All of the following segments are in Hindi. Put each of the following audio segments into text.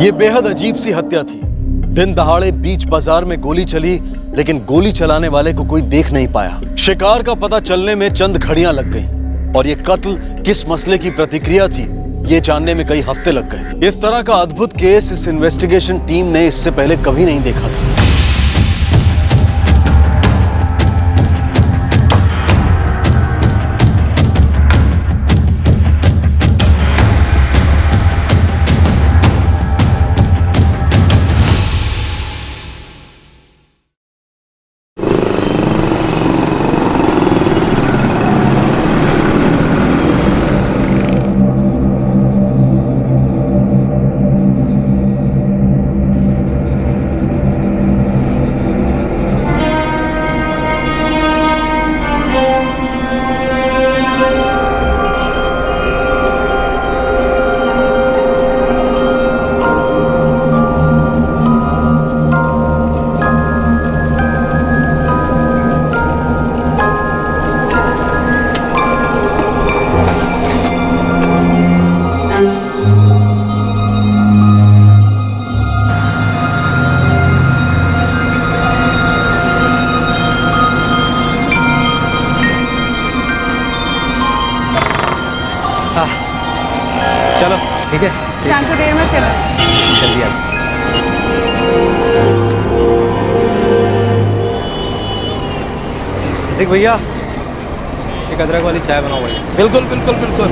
ये बेहद अजीब सी हत्या थी। दिन दहाड़े बीच बाजार में गोली चली, लेकिन गोली चलाने वाले को कोई देख नहीं पाया। शिकार का पता चलने में चंद घड़ियां लग गईं और ये कत्ल किस मसले की प्रतिक्रिया थी, ये जानने में कई हफ्ते लग गए। इस तरह का अद्भुत केस इस इन्वेस्टिगेशन टीम ने इससे पहले कभी नहीं देखा था। चलो ठीक है, शाम को देर मत करना। जल्दी आ। सिक भैया, एक अदरक वाली चाय बनाओ भाई। बिल्कुल बिल्कुल बिल्कुल।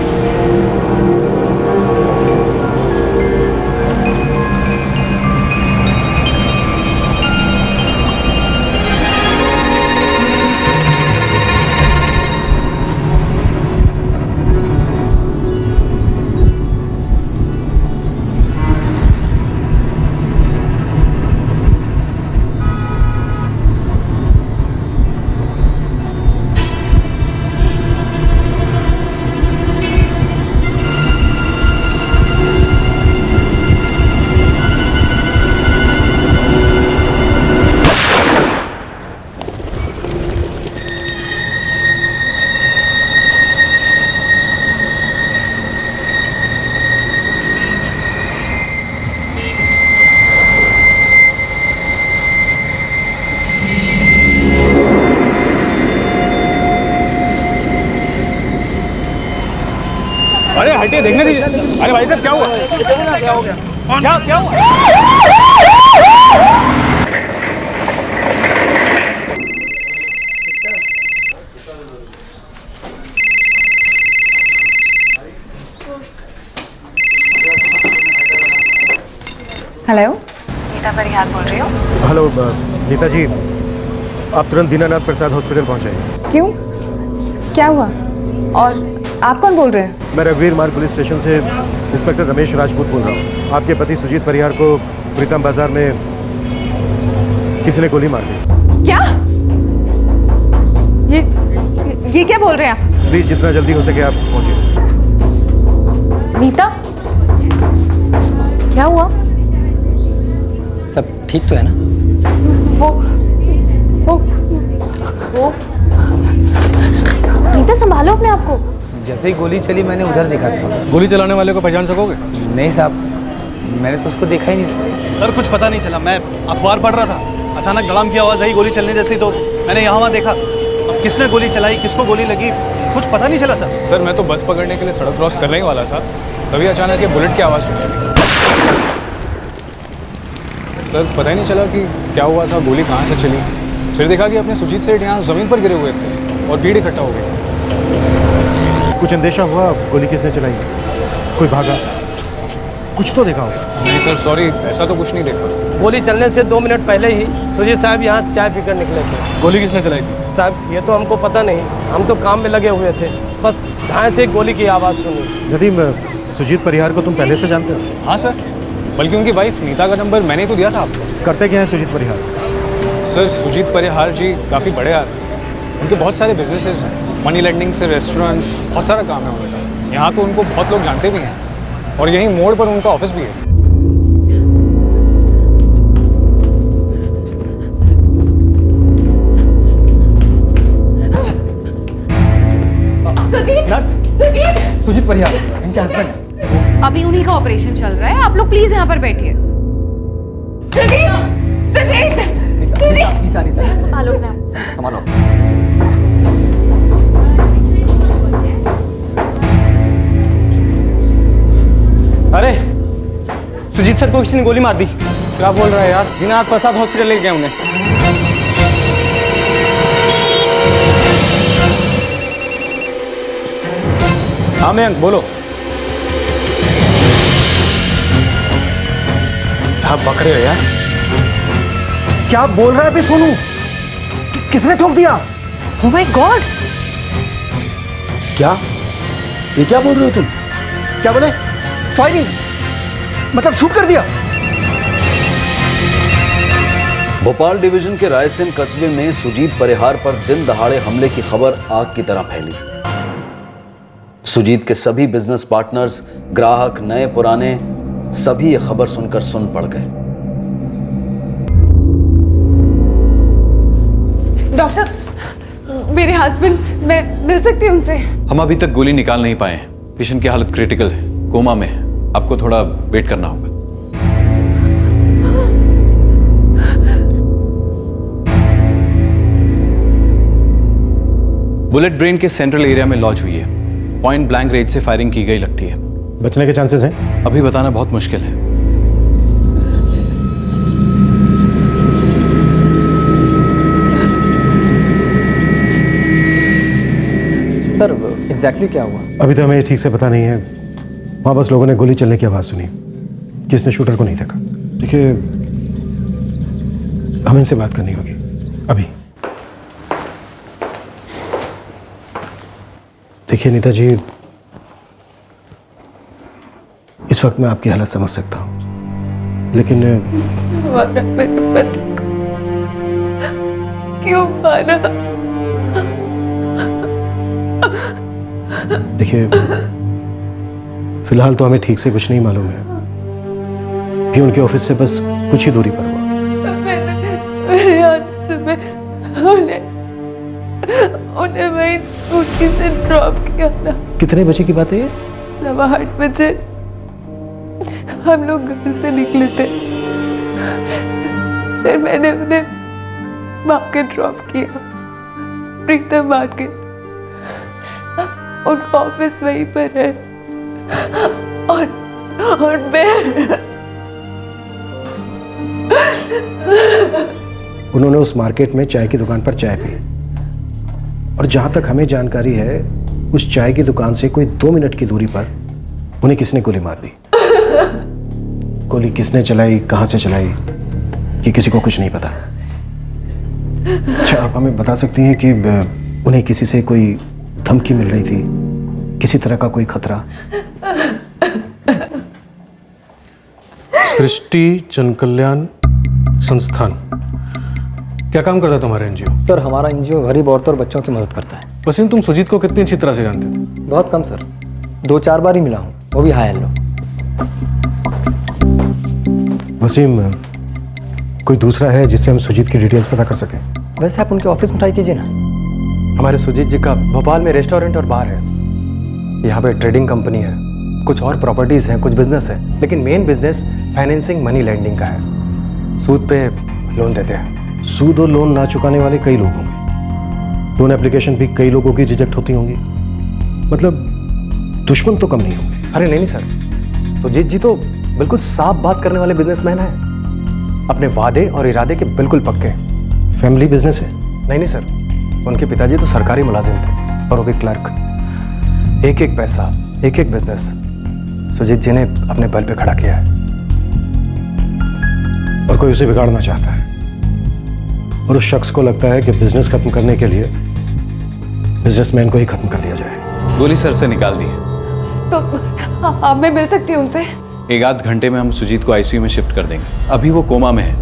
अरे हटिए, देखने दीजिए। अरे भाई साहब क्या हुआ? क्या हो गया? क्या हुआ? हेलो, नीता परिहार बोल रही हूँ। हेलो नीता जी, आप तुरंत दीनानाथ प्रसाद हॉस्पिटल पहुंच जाइए। क्यों, क्या हुआ? और आप कौन बोल रहे हैं? मैं रघुवीर मार्ग पुलिस स्टेशन से इंस्पेक्टर रमेश राजपूत बोल रहा हूँ। आपके पति सुजीत परिहार को प्रीतम बाजार में किसी ने गोली मार दी। क्या? ये क्या बोल रहे हैं आप? प्लीज जितना जल्दी हो सके आप पहुंचिए। नीता, क्या हुआ? सब ठीक तो है ना? वो नीता, संभालो अपने आप को। जैसे ही गोली चली मैंने उधर देखा साहब। गोली चलाने वाले को पहचान सकोगे? नहीं साहब, मैंने तो उसको देखा ही नहीं सर। सर कुछ पता नहीं चला, मैं अखबार पढ़ रहा था, अचानक गड़ाम की आवाज़ आई गोली चलने जैसी, तो मैंने यहाँ वहाँ देखा। अब किसने गोली चलाई, किसको गोली लगी, कुछ पता नहीं चला सर। सर मैं तो बस पकड़ने के लिए सड़क क्रॉस करने ही वाला था, तभी अचानक ये बुलेट की आवाज़ सुनी। सर पता ही नहीं चला कि क्या हुआ था, गोली कहाँ से चली। फिर देखा कि अपने सुजीत सेठ यहाँ ज़मीन पर गिरे हुए थे और भीड़ इकट्ठा हो गई। कुछ अंदेशा हुआ गोली किसने चलाई? कोई भागा? कुछ तो देखा होगा। नहीं सर सॉरी, ऐसा तो कुछ नहीं देखा। गोली चलने से 2 मिनट पहले ही सुजीत साहब यहाँ से चाय पीकर निकले थे। गोली किसने चलाई थी? साहब ये तो हमको पता नहीं, हम तो काम में लगे हुए थे, बस धाए से गोली की आवाज़ सुनी। नदीम, सुजीत परिहार को तुम पहले से जानते हो? हाँ सर, बल्कि उनकी वाइफ नीता का नंबर मैंने तो दिया था आपको। करते क्या है सुजीत परिहार? सर सुजीत परिहार जी काफ़ी बड़े आदमी, उनके बहुत सारे बिजनेसेस हैं, मनी लेंडिंग से रेस्टोरेंट्स, बहुत सारा काम है उनका। यहाँ तो उनको बहुत लोग जानते भी हैं और यहीं मोड़ पर उनका ऑफिस भी है। सुजीत परिहार इनके हस्बैंड है। अभी उन्हीं का ऑपरेशन चल रहा है, आप लोग प्लीज यहाँ पर बैठिए। अरे सुजीत सर को किसी ने गोली मार दी। क्या बोल रहा है यार? दिनानाथ प्रसाद हॉस्पिटल ले गए उन्हें। हाँ मयंक बोलो। आप बक रहे हो यार? क्या बोल रहा है अभी सोनू? किसने ठोक दिया? Oh my God! क्या? ये क्या बोल रहे हो तुम? क्या बोले? फायरिंग मतलब शूट कर दिया? भोपाल डिवीजन के रायसेन कस्बे में सुजीत परिहार पर दिन दहाड़े हमले की खबर आग की तरह फैली। सुजीत के सभी बिजनेस पार्टनर्स, ग्राहक, नए पुराने, सभी ये खबर सुनकर सुन पड़ गए। डॉक्टर, मेरे हस्बैंड, मैं मिल सकती हूँ उनसे? हम अभी तक गोली निकाल नहीं पाए हैं। पेशेंट की हालत क्रिटिकल है, कोमा में है। आपको थोड़ा वेट करना होगा। बुलेट ब्रेन के सेंट्रल एरिया में लॉन्च हुई है। पॉइंट ब्लैंक रेंज से फायरिंग की गई लगती है। बचने के चांसेस हैं? अभी बताना बहुत मुश्किल है। सर एग्जैक्टली क्या हुआ? अभी तो हमें ठीक से पता नहीं है। वहाँ बस लोगों ने गोली चलने की आवाज़ सुनी, किसने शूटर को नहीं देखा। देखिए हमें इनसे बात करनी होगी अभी। देखिए नीता जी, इस वक्त मैं आपकी हालत समझ सकता हूँ, लेकिन क्यों मारा? देखिए फिलहाल तो हमें ठीक से कुछ नहीं मालूम है। ये उनके ऑफिस से बस कुछ ही दूरी पर हुआ। मेरे हाथ से मैं उन्हें वही स्कूटी से ड्रॉप किया था। कितने बजे की बात है ये? 8:15 बजे हम लोग घर से निकले थे। फिर मैंने उन्हें मार्केट ड्रॉप किया, प्रीतम मार्केट। उनका ऑफिस वहीं पर है और मैं उन्होंने उस मार्केट में चाय की दुकान पर चाय पी, और जहां तक हमें जानकारी है उस चाय की दुकान से कोई 2 मिनट की दूरी पर उन्हें किसी ने गोली मार दी। गोली किसने चलाई, कहां से चलाई, ये किसी को कुछ नहीं पता। अच्छा, आप हमें बता सकती हैं कि उन्हें किसी से कोई धमकी मिल रही थी, किसी तरह का कोई खतरा? सृष्टि जन कल्याण संस्थान क्या काम करता है तुम्हारा एनजीओ? सर हमारा एनजीओ गरीब औरतों और बच्चों की मदद करता है। वसीम, तुम सुजीत को कितनी अच्छी तरह से जानते थे? बहुत कम सर, 2-4 बार ही मिला हूँ, वो भी हाय हेलो। वसीम, कोई दूसरा है जिससे हम सुजीत की डिटेल्स पता कर सकें? वैसे आप उनके ऑफिस में ट्राई कीजिए ना। हमारे सुजीत जी का भोपाल में रेस्टोरेंट और बार है। यहाँ पे ट्रेडिंग कंपनी है, कुछ और प्रॉपर्टीज़ हैं, कुछ बिजनेस है, लेकिन main business financing, money lending का है। सूद पे लोन देते हैं। सूद और लोन ना चुकाने वाले कई लोग होंगे। लोन एप्लीकेशन भी कई लोगों की रिजेक्ट होती होंगी। मतलब दुश्मन तो कम नहीं होंगे। अरे नहीं सर, सुजीत जी तो बिल्कुल साफ बात करने वाले बिजनेसमैन हैं, अपने वादे और इरादे के बिल्कुल पक्के। फैमिली बिजनेस है? नहीं सर, उनके पिताजी तो सरकारी मुलाजिम थे और वो भी क्लर्क। एक एक पैसा, एक एक बिजनेस सुजीत जी ने अपने बल पे खड़ा किया है। और कोई उसे बिगाड़ना चाहता है, और उस शख्स को लगता है कि बिजनेस खत्म करने के लिए बिजनेसमैन को ही खत्म कर दिया जाए। गोली सर से निकाल दी है। तो अब मैं मिल सकती हूँ उनसे? 1-8 घंटे में हम सुजीत को आईसीयू में शिफ्ट कर देंगे। अभी वो कोमा में है,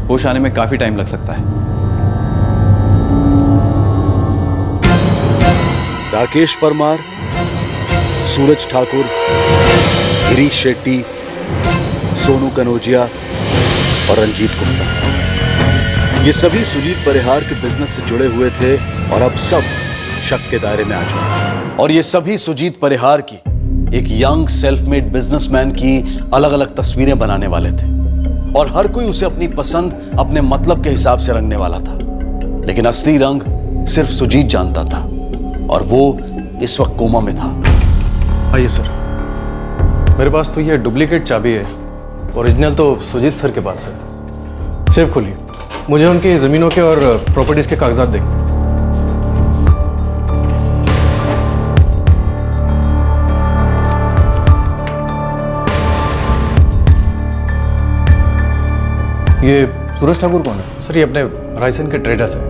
होश आने में काफी टाइम लग सकता है। राकेश परमार, सूरज ठाकुर, गिरीश शेट्टी, सोनू कनौजिया और रंजीत गुप्ता, ये सभी सुजीत परिहार के बिजनेस से जुड़े हुए थे और अब सब शक के दायरे में आ चुके हैं। और ये सभी सुजीत परिहार की एक यंग सेल्फ मेड बिजनेसमैन की अलग अलग तस्वीरें बनाने वाले थे। और हर कोई उसे अपनी पसंद, अपने मतलब के हिसाब से रंगने वाला था। लेकिन असली रंग सिर्फ सुजीत जानता था, और वो इस वक्त कोमा में था। आइए सर, मेरे पास तो ये डुप्लीकेट चाबी है, ओरिजिनल तो सुजीत सर के पास है। सेफ खोलिए, मुझे उनकी ज़मीनों के और प्रॉपर्टीज़ के कागजात देखिए। ये सूरज ठाकुर कौन है? सर ये अपने रायसन के ट्रेडर्स हैं।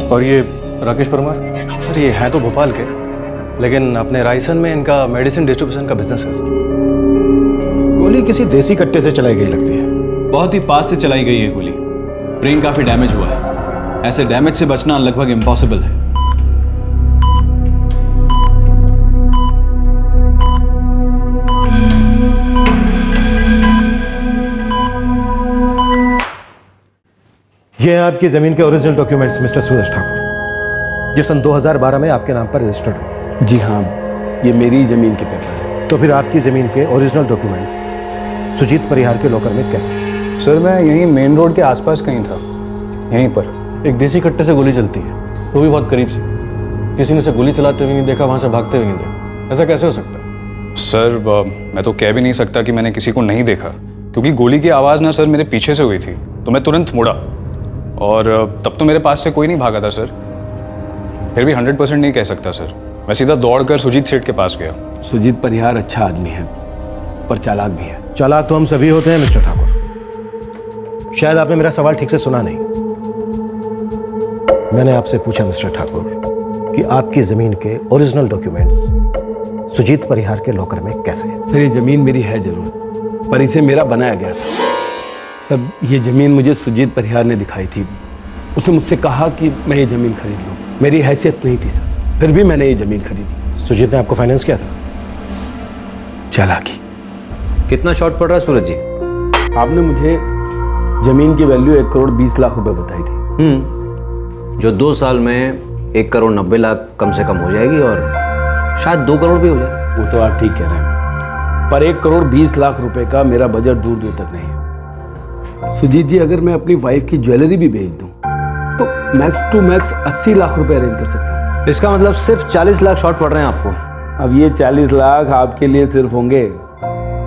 और ये राकेश परमार? सर ये हैं तो भोपाल के, लेकिन अपने रायसन में इनका मेडिसिन डिस्ट्रीब्यूशन का बिजनेस है सर। गोली किसी देसी कट्टे से चलाई गई लगती है। बहुत ही पास से चलाई गई है गोली। ब्रेन काफी डैमेज हुआ है। ऐसे डैमेज से बचना लगभग इम्पॉसिबल है। ये हैं आपकी जमीन के ओरिजिनल डॉक्यूमेंट्स मिस्टर सूरज ठाकुर, जो सन 2012 में आपके नाम पर रजिस्टर्ड हुए। जी हाँ, ये मेरी ज़मीन के पेपर है। तो फिर आपकी जमीन के ओरिजिनल डॉक्यूमेंट्स सुजीत परिहार के लॉकर में कैसे? सर मैं यहीं मेन रोड के आसपास कहीं था, यहीं पर। एक देसी कट्टे से गोली चलती है, वो भी बहुत करीब से। किसी ने उसे गोली चलाते हुए नहीं देखा, वहाँ से भागते हुए नहीं देखा। ऐसा कैसे हो सकता है? सर मैं तो कह भी नहीं सकता कि मैंने किसी को नहीं देखा, क्योंकि गोली की आवाज़ ना सर मेरे पीछे से हुई थी, तो मैं तुरंत मुड़ा और तब तो मेरे पास से कोई नहीं भागा था सर। फिर भी 100% नहीं कह सकता सर। मैं सीधा दौड़कर सुजीत सेठ के पास गया। सुजीत परिहार अच्छा आदमी है, पर चालाक भी है। चालाक तो हम सभी होते हैं मिस्टर ठाकुर। शायद आपने मेरा सवाल ठीक से सुना नहीं। मैंने आपसे पूछा मिस्टर ठाकुर कि आपकी जमीन के ओरिजिनल डॉक्यूमेंट्स सुजीत परिहार के लॉकर में कैसे? सर ये ज़मीन मेरी है ज़रूर, पर इसे मेरा बनाया गया था। सर ये ज़मीन मुझे सुजीत परिहार ने दिखाई थी। उसने मुझसे कहा कि मैं ये ज़मीन खरीद लूँ। मेरी हैसियत नहीं थी सर, फिर भी मैंने ये ज़मीन खरीदी। सुजीत ने आपको फाइनेंस किया था? चालाकी। कितना शॉर्ट पड़ रहा है सूरज जी? आपने मुझे ज़मीन की वैल्यू 1 करोड़ 20 लाख रुपए बताई थी। जो 2 साल में 1 करोड़ 90 लाख कम से कम हो जाएगी, और शायद 2 करोड़ भी हो जाए। वो तो आप ठीक कह रहे हैं, पर 1 करोड़ 20 लाख रुपए का मेरा बजट दूर दूर तक नहीं है। सुजीत जी, अगर मैं अपनी वाइफ की ज्वेलरी भी बेच दूं तो मैक्स टू मैक्स 80 लाख रुपए अरेंज कर सकता हूँ। इसका मतलब सिर्फ 40 लाख शॉर्ट पड़ रहे हैं आपको। अब ये 40 लाख आपके लिए सिर्फ होंगे,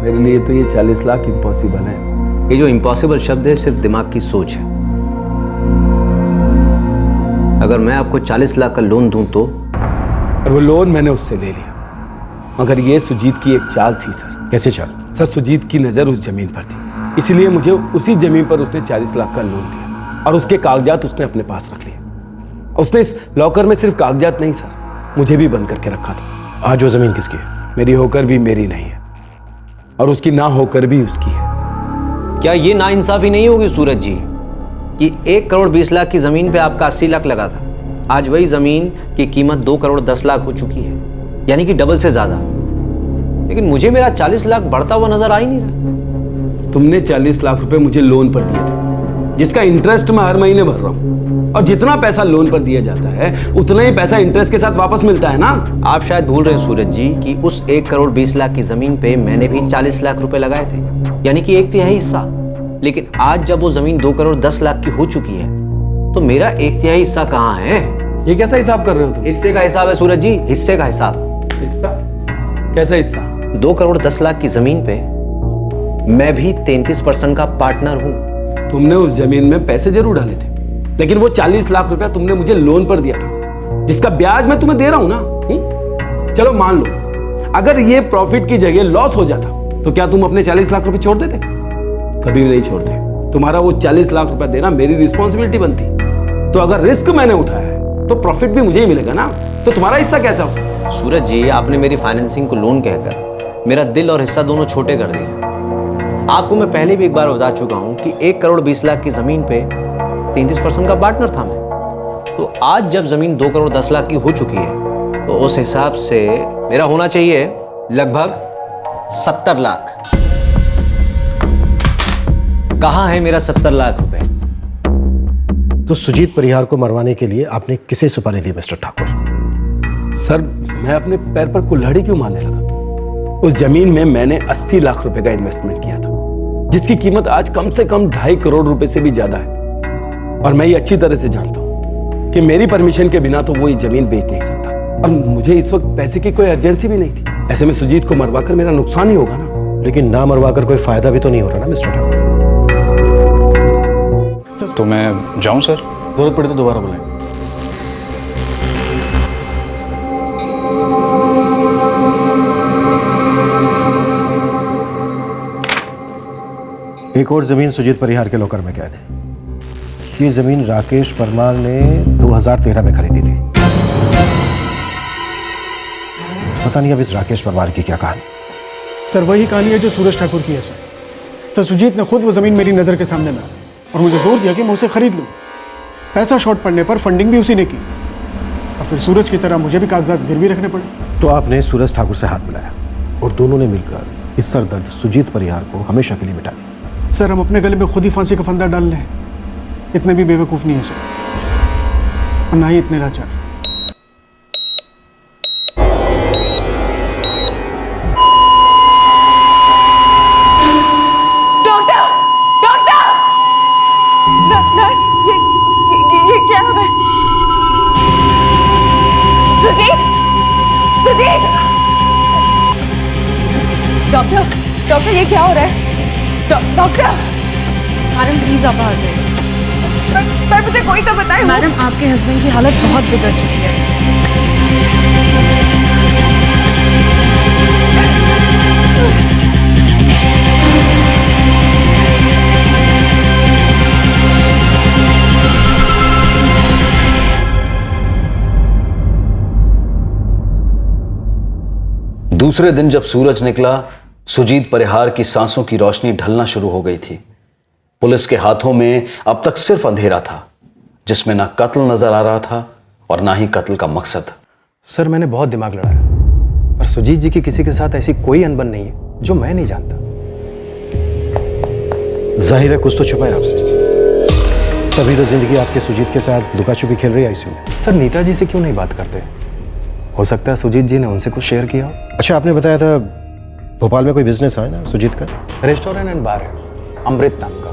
मेरे लिए तो ये 40 लाख इम्पॉसिबल है। ये जो इम्पॉसिबल शब्द है सिर्फ दिमाग की सोच है। अगर मैं आपको 40 लाख का लोन दूं तो? और वो लोन मैंने उससे ले लिया, मगर ये सुजीत की एक चाल थी सर। कैसे चाल? सर सुजीत की नज़र उस जमीन पर थी, इसलिए मुझे उसी जमीन पर उसने 40 लाख का लोन दिया, और उसके कागजात उसने अपने पास रख लिए। उसने इस लॉकर में सिर्फ कागजात नहीं सर, मुझे भी बंद करके रखा था। आज वो जमीन किसकी है? मेरी होकर भी मेरी नहीं है, और उसकी ना होकर भी उसकी है। क्या ये नाइंसाफी नहीं होगी सूरज जी कि 1 करोड़ 20 लाख की जमीन पे आपका 80 लाख लगा था, आज वही जमीन की कीमत 2 करोड़ 10 लाख हो चुकी है, यानी कि डबल से ज्यादा। लेकिन मुझे मेरा 40 लाख बढ़ता हुआ नजर आ ही नहीं रहा। तुमने 40 लाख रुपए मुझे लोन पर दिए थे, जिसका इंटरेस्ट मैं हर महीने भर रहा हूँ, और जितना पैसा लोन पर दिया जाता है उतना ही पैसा इंटरेस्ट के साथ वापस मिलता है ना। आप शायद भूल रहे हैं सूरज जी कि उस 1 करोड़ 20 लाख की जमीन पे मैंने भी 40 लाख रुपए लगाए थे, यानी कि 1/3 हिस्सा। लेकिन आज जब वो जमीन 2 करोड़ 10 लाख की हो चुकी है, तो मेरा 1/3 हिस्सा कहाँ है? ये कैसा हिसाब कर रहे हो तुम? हिस्से का हिसाब है सूरज जी, हिस्से का हिसाब। हिस्सा? कैसा हिस्सा? 2 करोड़ 10 लाख की जमीन पे मैं भी 33% का पार्टनर हूं। तुमने उस जमीन में पैसे जरूर डाले थे, लेकिन वो 40 लाख रुपया तुमने मुझे लोन पर दिया था, जिसका ब्याज मैं तुम्हें दे रहा हूं ना। चलो मान लो, अगर ये प्रॉफिट की जगह लॉस हो जाता तो क्या तुम अपने 40 लाख रुपए छोड़ देते? कभी भी नहीं छोड़ते। तुम्हारा वो 40 लाख रुपया देना मेरी रिस्पॉन्सिबिलिटी बनती। तो अगर रिस्क मैंने उठाया है तो प्रॉफिट भी मुझे ही मिलेगा ना, तो तुम्हारा हिस्सा कैसा हो? सूरज जी, आपने मेरी फाइनेंसिंग को लोन कहकर मेरा दिल और हिस्सा दोनों छोटे कर दिए। आपको मैं पहले भी एक बार बता चुका हूं कि 1 करोड़ 20 लाख की जमीन पे 33% का पार्टनर था मैं। तो आज जब जमीन 2 करोड़ 10 लाख की हो चुकी है, तो उस हिसाब से मेरा होना चाहिए लगभग 70 लाख। कहां है मेरा 70 लाख रुपए? तो सुजीत परिहार को मरवाने के लिए आपने किसे सुपारी दी मिस्टर ठाकुर? सर मैं अपने पैर पर कुल्हाड़ी क्यों मारने लगा? उस जमीन में मैंने 80 लाख रुपए का इन्वेस्टमेंट किया था, जिसकी कीमत आज कम से कम 2.5 करोड़ रुपए से भी ज्यादा है। और मैं ये अच्छी तरह से जानता हूं कि मेरी परमिशन के बिना तो वो ये जमीन बेच नहीं सकता। और मुझे इस वक्त पैसे की कोई अर्जेंसी भी नहीं थी। ऐसे में सुजीत को मरवाकर मेरा नुकसान ही होगा ना। लेकिन ना मरवाकर कोई फायदा भी तो नहीं हो रहा ना मिस्टर ठाकुर। तो मैं जाऊं सर? जरूरत पड़े तो दोबारा बुलाएं। एक और जमीन सुजीत परिहार के लॉकर में कैद है। ये जमीन राकेश परमार ने 2013 में खरीदी थी। पता नहीं अब इस राकेश परमार की क्या कहानी। सर वही कहानी है जो सूरज ठाकुर की है सर। सुजीत ने खुद वो ज़मीन मेरी नज़र के सामने ला और मुझे जोर दिया कि मैं उसे खरीद लूँ। पैसा शॉर्ट पड़ने पर फंडिंग भी उसी ने की और फिर सूरज की तरह मुझे भी कागजात गिरवी रखने पड़े। तो आपने सूरज ठाकुर से हाथ मिलाया और दोनों ने मिलकर इस सरदर्द सुजीत परिहार को हमेशा के लिए मिटा दिया। सर हम अपने गले में खुद ही फांसी का फंदा डाल रहे हैं। इतने भी बेवकूफ़ नहीं है सर, और ना ही इतने लाचार। नर्स, ये क्या हो रहा है? सुजीत, सुजीत! डॉक्टर ये क्या हो रहा है? डॉक्टर! मैडम प्लीज आप बाहर जाइए। पर मुझे कोई तो बताए। मैडम आपके हस्बैंड की हालत बहुत बिगड़ चुकी है। दूसरे दिन जब सूरज निकला, सुजीत परिहार की सांसों की रोशनी ढलना शुरू हो गई थी। पुलिस के हाथों में अब तक सिर्फ अंधेरा था, जिसमें ना कत्ल नजर आ रहा था और ना ही कत्ल का मकसद। सर मैंने बहुत दिमाग लड़ाया, पर सुजीत जी की किसी के साथ ऐसी कोई अनबन नहीं है जो मैं नहीं जानता। जाहिर है कुछ तो छुपा है आपसे, तभी तो जिंदगी आपके सुजीत के साथ लुका छुपी खेल रही है आईसीयू में। सर नीता जी से क्यों नहीं बात करते? हो सकता है सुजीत जी ने उनसे कुछ शेयर किया हो। अच्छा आपने बताया था भोपाल में कोई बिजनेस है ना सुजीत का? रेस्टोरेंट एंड बार है, अमृत नाम का,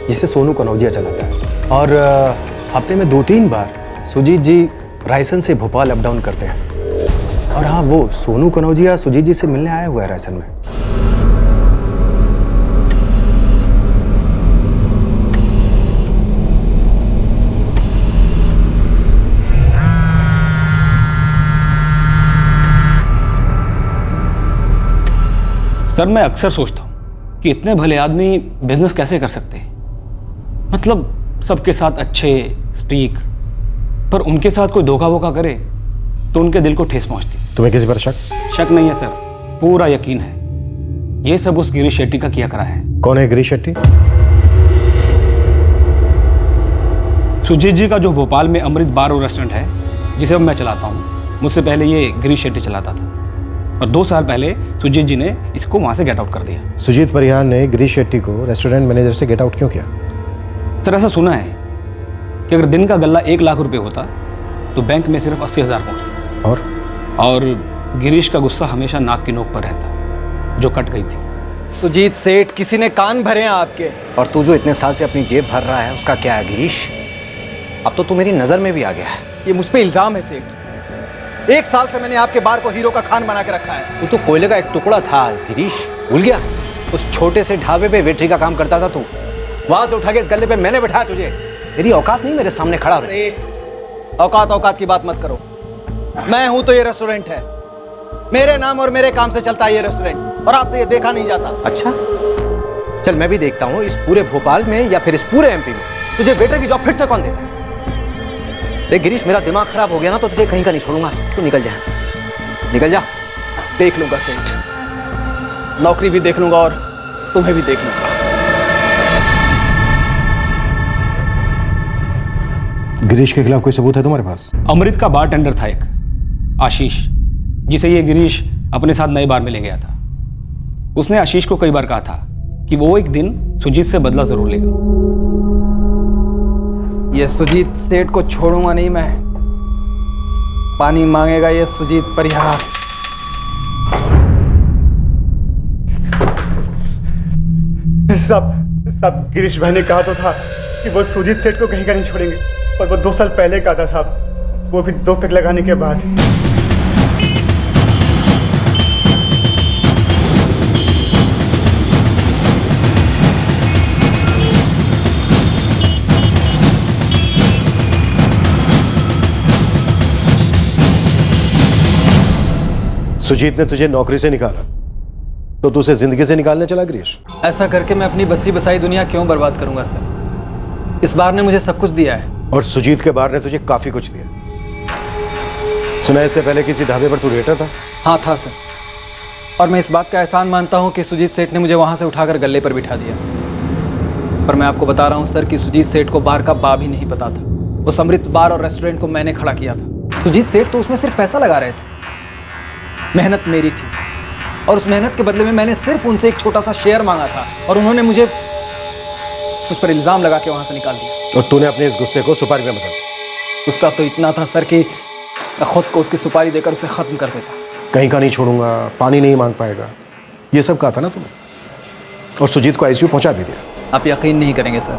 जिसे सोनू कनौजिया चलाता है। और हफ्ते में 2-3 बार सुजीत जी रायसन से भोपाल अप डाउन करते हैं। और हाँ, वो सोनू कनौजिया सुजीत जी से मिलने आया हुआ है रायसन में। सर मैं अक्सर सोचता हूँ कि इतने भले आदमी बिजनेस कैसे कर सकते हैं। मतलब सबके साथ अच्छे स्टीक, पर उनके साथ कोई धोखा वोखा करे तो उनके दिल को ठेस पहुंचती। तुम्हें किसी पर शक? शक नहीं है सर, पूरा यकीन है। ये सब उस गिरीश शेट्टी का किया करा है। कौन है गिरीश शेट्टी? सुजीत जी का जो भोपाल में अमृत बार और रेस्टोरेंट है, जिसे अब मैं चलाता हूँ, मुझसे पहले ये गिरीश शेट्टी चलाता था और 2 साल पहले सुजीत जी ने इसको वहां से गेट आउट कर दिया। सुजीत परिहार ने गिरीश शेट्टी को रेस्टोरेंट मैनेजर से गेट आउट क्यों किया? सर ऐसा सुना है कि अगर दिन का गल्ला 1 लाख रुपए होता तो बैंक में सिर्फ 80,000 पहुंचता। और गिरीश का गुस्सा हमेशा नाक की नोक पर रहता, जो कट गई थी। सुजीत सेठ, किसी ने कान भरे हैं आपके। और तू जो इतने साल से अपनी जेब भर रहा है उसका क्या है गिरीश? अब तो तू मेरी नजर में भी आ गया है। ये मुझ पे इल्जाम है सेठ। 1 साल से मैंने आपके बार को हीरो का खान बना के रखा है। तू तो कोयले का एक टुकड़ा था गिरीश, भूल गया? उस छोटे से ढाबे पे वेटरी का काम करता था तू। वहां से उठा के इस गल्ले पे मैंने बैठाया तुझे। तेरी औकात नहीं मेरे सामने खड़ा रहे। औकात की बात मत करो। मैं हूं तो ये रेस्टोरेंट है, मेरे नाम और मेरे काम से चलता है ये रेस्टोरेंट, और आपसे ये देखा नहीं जाता। अच्छा चल मैं भी देखता हूँ इस पूरे भोपाल में या फिर इस पूरे एमपी में तुझे वेटर की जॉब फिर से कौन देता है। देख गिरीश, मेरा दिमाग खराब हो गया ना तो तुझे कहीं का नहीं छोड़ूंगा। तू निकल जा, निकल जा। देख लूंगा सेठ, नौकरी भी देख लूंगा और तुम्हें भी देख लूंगा। गिरीश के खिलाफ कोई सबूत है तुम्हारे पास? अमृत का बारटेंडर था एक आशीष, जिसे ये गिरीश अपने साथ नए बार में ले गया था। उसने आशीष को कई बार कहा था कि वो एक दिन सुजीत से बदला जरूर लेगा। ये सुजीत सेठ को छोड़ूंगा नहीं मैं। पानी मांगेगा ये सुजीत परिहार। साहब गिरीश भाई ने कहा तो था कि वो सुजीत सेठ को कहीं का नहीं छोड़ेंगे, और वो 2 साल पहले कहा था साहब, वो भी 2 पैक लगाने के बाद। सुजीत ने तुझे नौकरी से निकाला तो तू उसे जिंदगी से निकालने चला गिरीश? ऐसा करके मैं अपनी बसी बसाई दुनिया क्यों बर्बाद करूंगा सर? इस बार ने मुझे सब कुछ दिया है। और सुजीत के बार ने तुझे काफी कुछ दिया। सुना इससे पहले किसी ढाबे पर तू वेटर था? हाँ था सर, और मैं इस बात का एहसान मानता हूँ कि सुजीत सेठ ने मुझे वहाँ से उठाकर गल्ले पर बिठा दिया। पर मैं आपको बता रहा हूँ सर कि सुजीत सेठ को बार का बा भी नहीं पता था। वो समृद्ध बार और रेस्टोरेंट को मैंने खड़ा किया था। सुजीत सेठ तो उसमें सिर्फ पैसा लगा रहे थे, मेहनत मेरी थी, और उस मेहनत के बदले में मैंने सिर्फ उनसे एक छोटा सा शेयर मांगा था, और उन्होंने मुझ पर इल्जाम लगा के वहाँ से निकाल दिया। और तूने अपने इस गुस्से को सुपारी में बदल दिया? गुस्सा तो इतना था सर कि मैं खुद को उसकी सुपारी देकर उसे खत्म कर देता। कहीं का नहीं छोड़ूंगा, पानी नहीं मांग पाएगा, ये सब कहा था ना तूने, और सुजीत को आईसीयू पहुंचा भी दिया। आप यकीन नहीं करेंगे सर,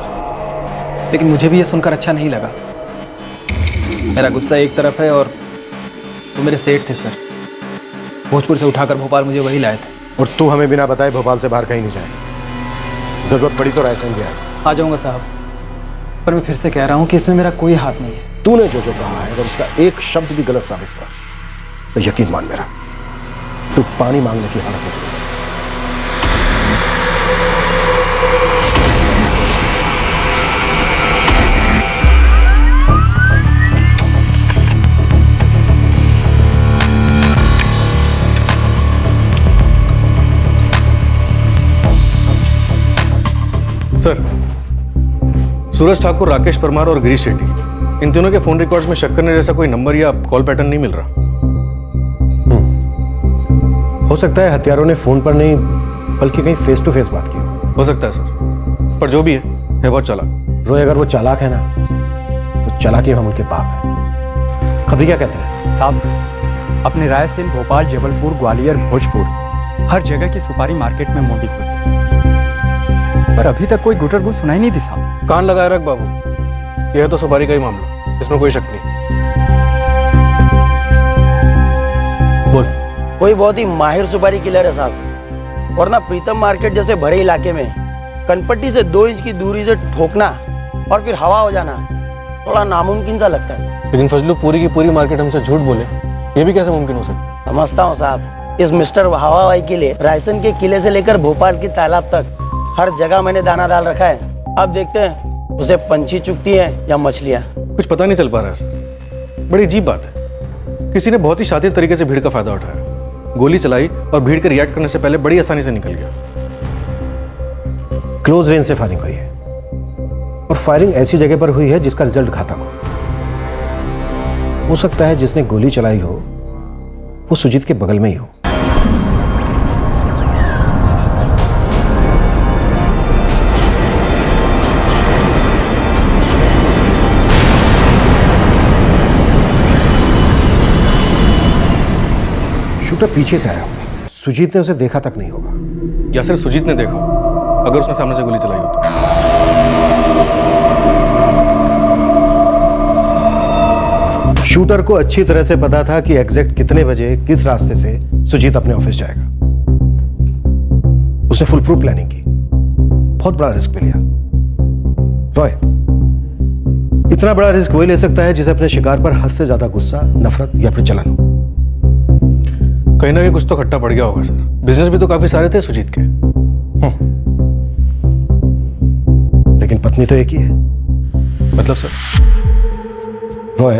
लेकिन मुझे भी ये सुनकर अच्छा नहीं लगा। मेरा गुस्सा एक तरफ है और वो मेरे सेठ थे सर, भोजपुर से उठाकर भोपाल मुझे वही लाए थे। और तू हमें बिना बताए भोपाल से बाहर कहीं नहीं जाए, जरूरत पड़ी तो रायसेन गया। आ जाऊंगा साहब, पर मैं फिर से कह रहा हूँ कि इसमें मेरा कोई हाथ नहीं है। तूने जो जो कहा है अगर उसका एक शब्द भी गलत साबित हुआ तो यकीन मान मेरा, तू पानी मांगने की हालत में। सर, सूरज ठाकुर, राकेश परमार और गिरीश शेट्टी, इन तीनों के फोन रिकॉर्ड्स में शक करने जैसा कोई नंबर या कॉल पैटर्न नहीं मिल रहा। हो सकता है हत्यारों ने फोन पर नहीं बल्कि कहीं फेस टू फेस बात की हो सकता है सर, पर जो भी है बहुत चालाक। रोए, अगर वो चालाक है ना तो चालाकी हम उनके बाप है। खबरी क्या कहते हैं साहब? अपने रायसेन, भोपाल, जबलपुर, ग्वालियर, भोजपुर, हर जगह की सुपारी मार्केट में मोटी खुशी, पर अभी तक कोई गुटरगु सुनाई नहीं दी साहब। कान लगाए रख बाबू, यह तो सुपारी का ही मामला, इसमें कोई शक नहीं। बोल। कोई बहुत ही माहिर सुपारी किलर है साहब, वरना प्रीतम मार्केट जैसे भरे इलाके में कनपट्टी से 2 इंच की दूरी से ठोकना और फिर हवा हो जाना थोड़ा नामुमकिन सा लगता है। लेकिन फजलू पूरी की पूरी मार्केट हमसे झूठ बोले, ये भी कैसे मुमकिन हो सकता है? समझता हूँ साहब, इस मिस्टर हवाबाई के लिए रायसेन के किले से लेकर भोपाल के तालाब तक हर जगह मैंने दाना डाल रखा है। अब देखते हैं उसे पंछी चुगती हैं या मछलियाँ। कुछ पता नहीं चल पा रहा है सर। बड़ी अजीब बात है, किसी ने बहुत ही शातिर तरीके से भीड़ का फायदा उठाया, गोली चलाई और भीड़ के रिएक्ट करने से पहले बड़ी आसानी से निकल गया। क्लोज रेंज से फायरिंग हुई है, और फायरिंग ऐसी जगह पर हुई है जिसका रिजल्ट घातक हो सकता है जिसने गोली चलाई हो वो सुजीत के बगल में ही हो। शूटर पीछे से आया होगा, सुजीत ने उसे देखा तक नहीं होगा। या सिर्फ सुजीत ने देखा, अगर उसने सामने से गोली चलाई हो तो। शूटर को अच्छी तरह से पता था कि एग्जैक्ट कितने बजे किस रास्ते से सुजीत अपने ऑफिस जाएगा। उसने फुल प्रूफ प्लानिंग की, बहुत बड़ा रिस्क भी लिया। रॉय, इतना बड़ा रिस्क वही ले सकता है जिसे अपने शिकार पर हद से ज्यादा गुस्सा, नफरत या फिर जलन हो। कहीं ना कहीं कुछ तो खट्टा पड़ गया होगा सर। बिजनेस भी तो काफी सारे थे सुजीत के। लेकिन पत्नी तो एक ही है। मतलब सर? रॉय,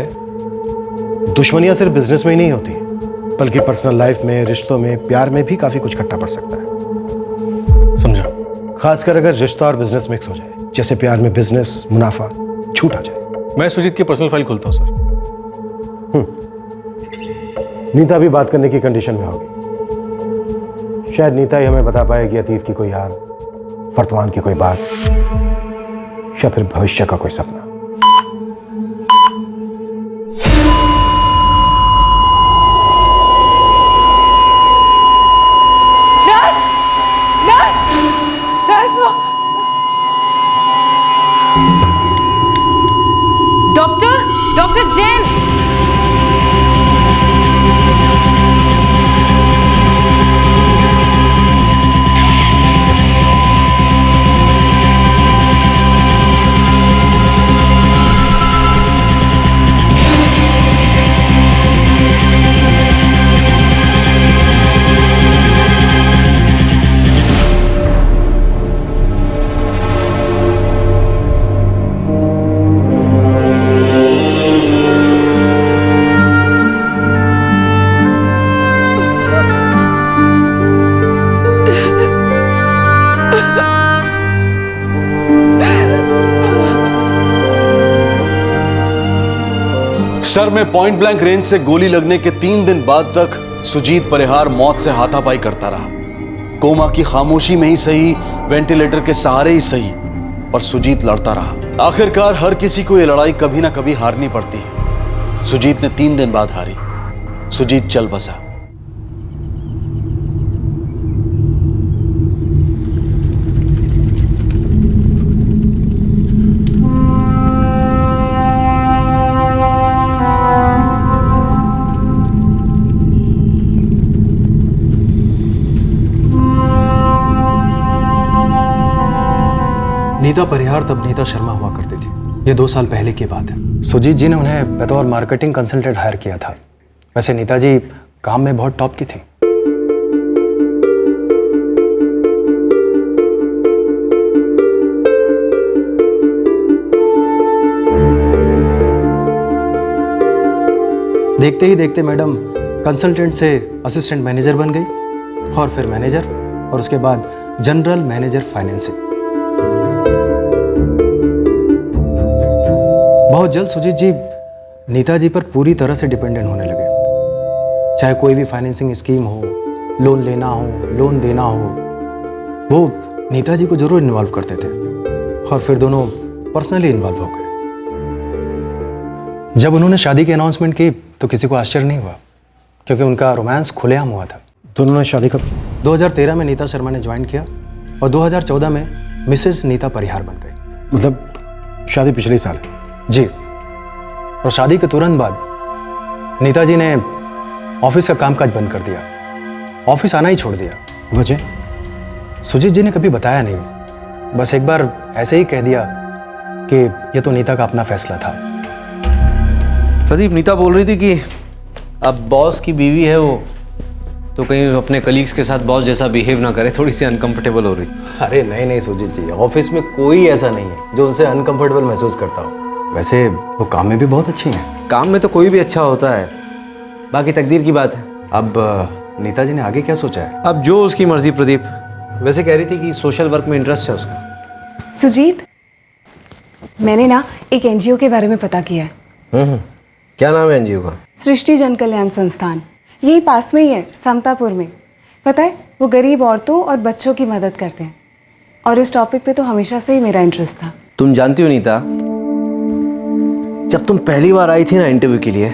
दुश्मनियां सिर्फ बिजनेस में ही नहीं होती, बल्कि पर्सनल लाइफ में, रिश्तों में, प्यार में भी काफी कुछ खट्टा पड़ सकता है। समझा? खासकर अगर रिश्ता और बिजनेस मिक्स हो जाए, जैसे प्यार में बिजनेस, मुनाफा, छूट आ जाए। मैं सुजीत की पर्सनल फाइल खोलता हूं सर। नीता भी बात करने की कंडीशन में होगी। शायद नीता ही हमें बता पाएगी अतीत की कोई याद, वर्तमान की कोई बात, या फिर भविष्य का कोई सपना। नर्स! नर्स! नर्स! अंजल! सर में पॉइंट ब्लैंक रेंज से गोली लगने के 3 दिन बाद तक सुजीत परिहार मौत से हाथापाई करता रहा। कोमा की खामोशी में ही सही, वेंटिलेटर के सहारे ही सही, पर सुजीत लड़ता रहा। आखिरकार हर किसी को यह लड़ाई कभी ना कभी हारनी पड़ती है। सुजीत ने 3 दिन बाद हारी। सुजीत चल बसा। नीता परिहार तब नीता शर्मा हुआ करती थी। ये 2 साल पहले की बात है। सुजीत जी ने उन्हें बतौर मार्केटिंग कंसल्टेंट हायर किया था। वैसे नीता जी काम में बहुत टॉप की थी। देखते ही देखते मैडम कंसल्टेंट से असिस्टेंट मैनेजर बन गई और फिर मैनेजर और उसके बाद जनरल मैनेजर फाइनेंसिंग। बहुत जल्द सुजीत जी नीता जी पर पूरी तरह से डिपेंडेंट होने लगे। चाहे कोई भी फाइनेंसिंग स्कीम हो, लोन लेना हो, लोन देना हो, वो नीता जी को जरूर इन्वॉल्व करते थे और फिर दोनों पर्सनली इन्वॉल्व हो गए। जब उन्होंने शादी की अनाउंसमेंट की तो किसी को आश्चर्य नहीं हुआ, क्योंकि उनका रोमांस खुलेआम हुआ था। दोनों ने शादी कब की? 2013 में नीता शर्मा ने ज्वाइन किया और 2014 में मिसेस नीता परिहार बन गई। मतलब शादी पिछले साल? जी। और शादी के तुरंत बाद नीता जी ने ऑफिस का कामकाज बंद कर दिया, ऑफिस आना ही छोड़ दिया। वजह? सुजीत जी ने कभी बताया नहीं, बस एक बार ऐसे ही कह दिया कि ये तो नीता का अपना फैसला था। प्रदीप, नीता बोल रही थी कि अब बॉस की बीवी है वो, तो कहीं अपने कलीग्स के साथ बॉस जैसा बिहेव ना करे, थोड़ी सी अनकंफर्टेबल हो रही। अरे नहीं नहीं सुजीत जी, ऑफिस में कोई ऐसा नहीं है जो उनसे अनकंफर्टेबल महसूस करता हो। वैसे वो काम में भी बहुत अच्छी हैं। काम में तो कोई भी अच्छा होता है, बाकी तकदीर की बात है। अब नीता जी ने आगे क्या सोचा है? अब जो उसकी मर्जी। प्रदीप वैसे कह रही थी कि सोशल वर्क में इंटरेस्ट है उसका। सुजीत, मैंने ना एक एनजीओ के बारे में पता किया है। क्या नाम है एनजीओ का? सृष्टि जन कल्याण संस्थान। यही पास में ही है, समतापुर में। पता है, वो गरीब औरतों और बच्चों की मदद करते हैं और इस टॉपिक पे तो हमेशा से ही मेरा इंटरेस्ट था। तुम जानती हो नीता, जब तुम पहली बार आई थी ना इंटरव्यू के लिए,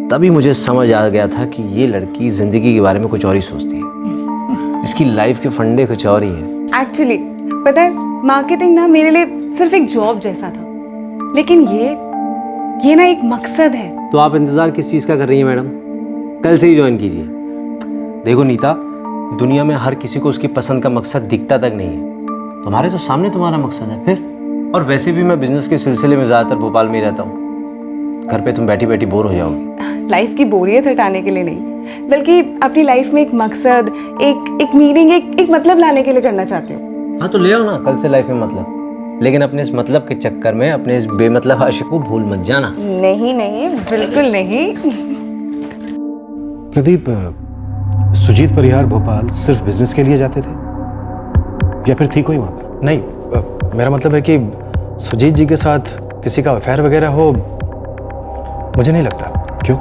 तभी मुझे समझ आ गया था कि ये लड़की जिंदगी के बारे में कुछ और ही सोचती है। इसकी लाइफ के फंडे कुछ और ही है। एक्चुअली पता है, मार्केटिंग ना मेरे लिए सिर्फ एक जॉब जैसा था, लेकिन ये ना एक मकसद है। तो आप इंतजार किस चीज़ का कर रही हैं मैडम? कल से ही ज्वाइन कीजिए। देखो नीता, दुनिया में हर किसी को उसकी पसंद का मकसद दिखता तक नहीं है। तुम्हारे तो सामने तुम्हारा मकसद है फिर। और वैसे भी मैं बिजनेस के सिलसिले में ज़्यादातर भोपाल में ही रहता हूँ। घर पे तुम बैठी बैठी बोर हो जाओगी। लाइफ की बोरियत हटाने के लिए नहीं, बल्कि अपनी लाइफ में एक मकसद, एक मीनिंग, एक मतलब लाने के लिए करना चाहती हूँ। हाँ तो ले आओ ना कल से लाइफ में मतलब, लेकिन अपने इस मतलब के चक्कर में अपने इस बेमतलब आशिक को भूल मत जाना। नहीं नहीं, बिल्कुल नहीं। प्रदीप, सुजीत परिहार भोपाल सिर्फ बिजनेस के लिए जाते थे या फिर थी कोई वहाँ पर? नहीं, मेरा मतलब है कि सुजीत जी के साथ किसी का अफेयर वगैरह हो, मुझे नहीं लगता। क्यों?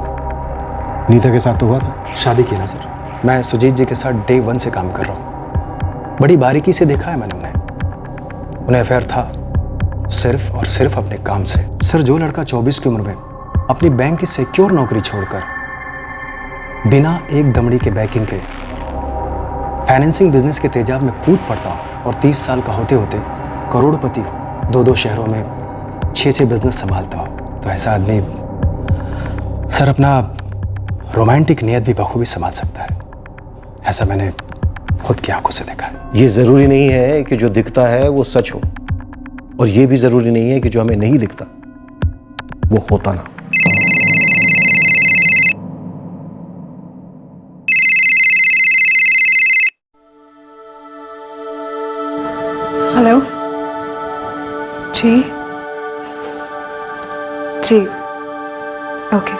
नीता के साथ तो हुआ था। शादी की ना सर, मैं सुजीत जी के साथ डे 1 से काम कर रहा हूँ। बड़ी बारीकी से देखा है मैंने उन्हें अफेयर था सिर्फ और सिर्फ अपने काम से। सर, जो लड़का 24 की उम्र में अपनी बैंक की सिक्योर नौकरी छोड़कर बिना एक दमड़ी के बैकिंग के फाइनेंसिंग बिजनेस के तेजाब में कूद पड़ता हो और 30 साल का होते होते करोड़पति हो, 2-2 शहरों में 6-6 बिजनेस संभालता हो, तो ऐसा आदमी सर अपना रोमांटिक नियत भी बखूबी संभाल सकता है, ऐसा मैंने खुद की आंखों से देखा है। ये जरूरी नहीं है कि जो दिखता है वो सच हो, और ये भी जरूरी नहीं है कि जो हमें नहीं दिखता वो होता ना। हेलो जी जी ओके।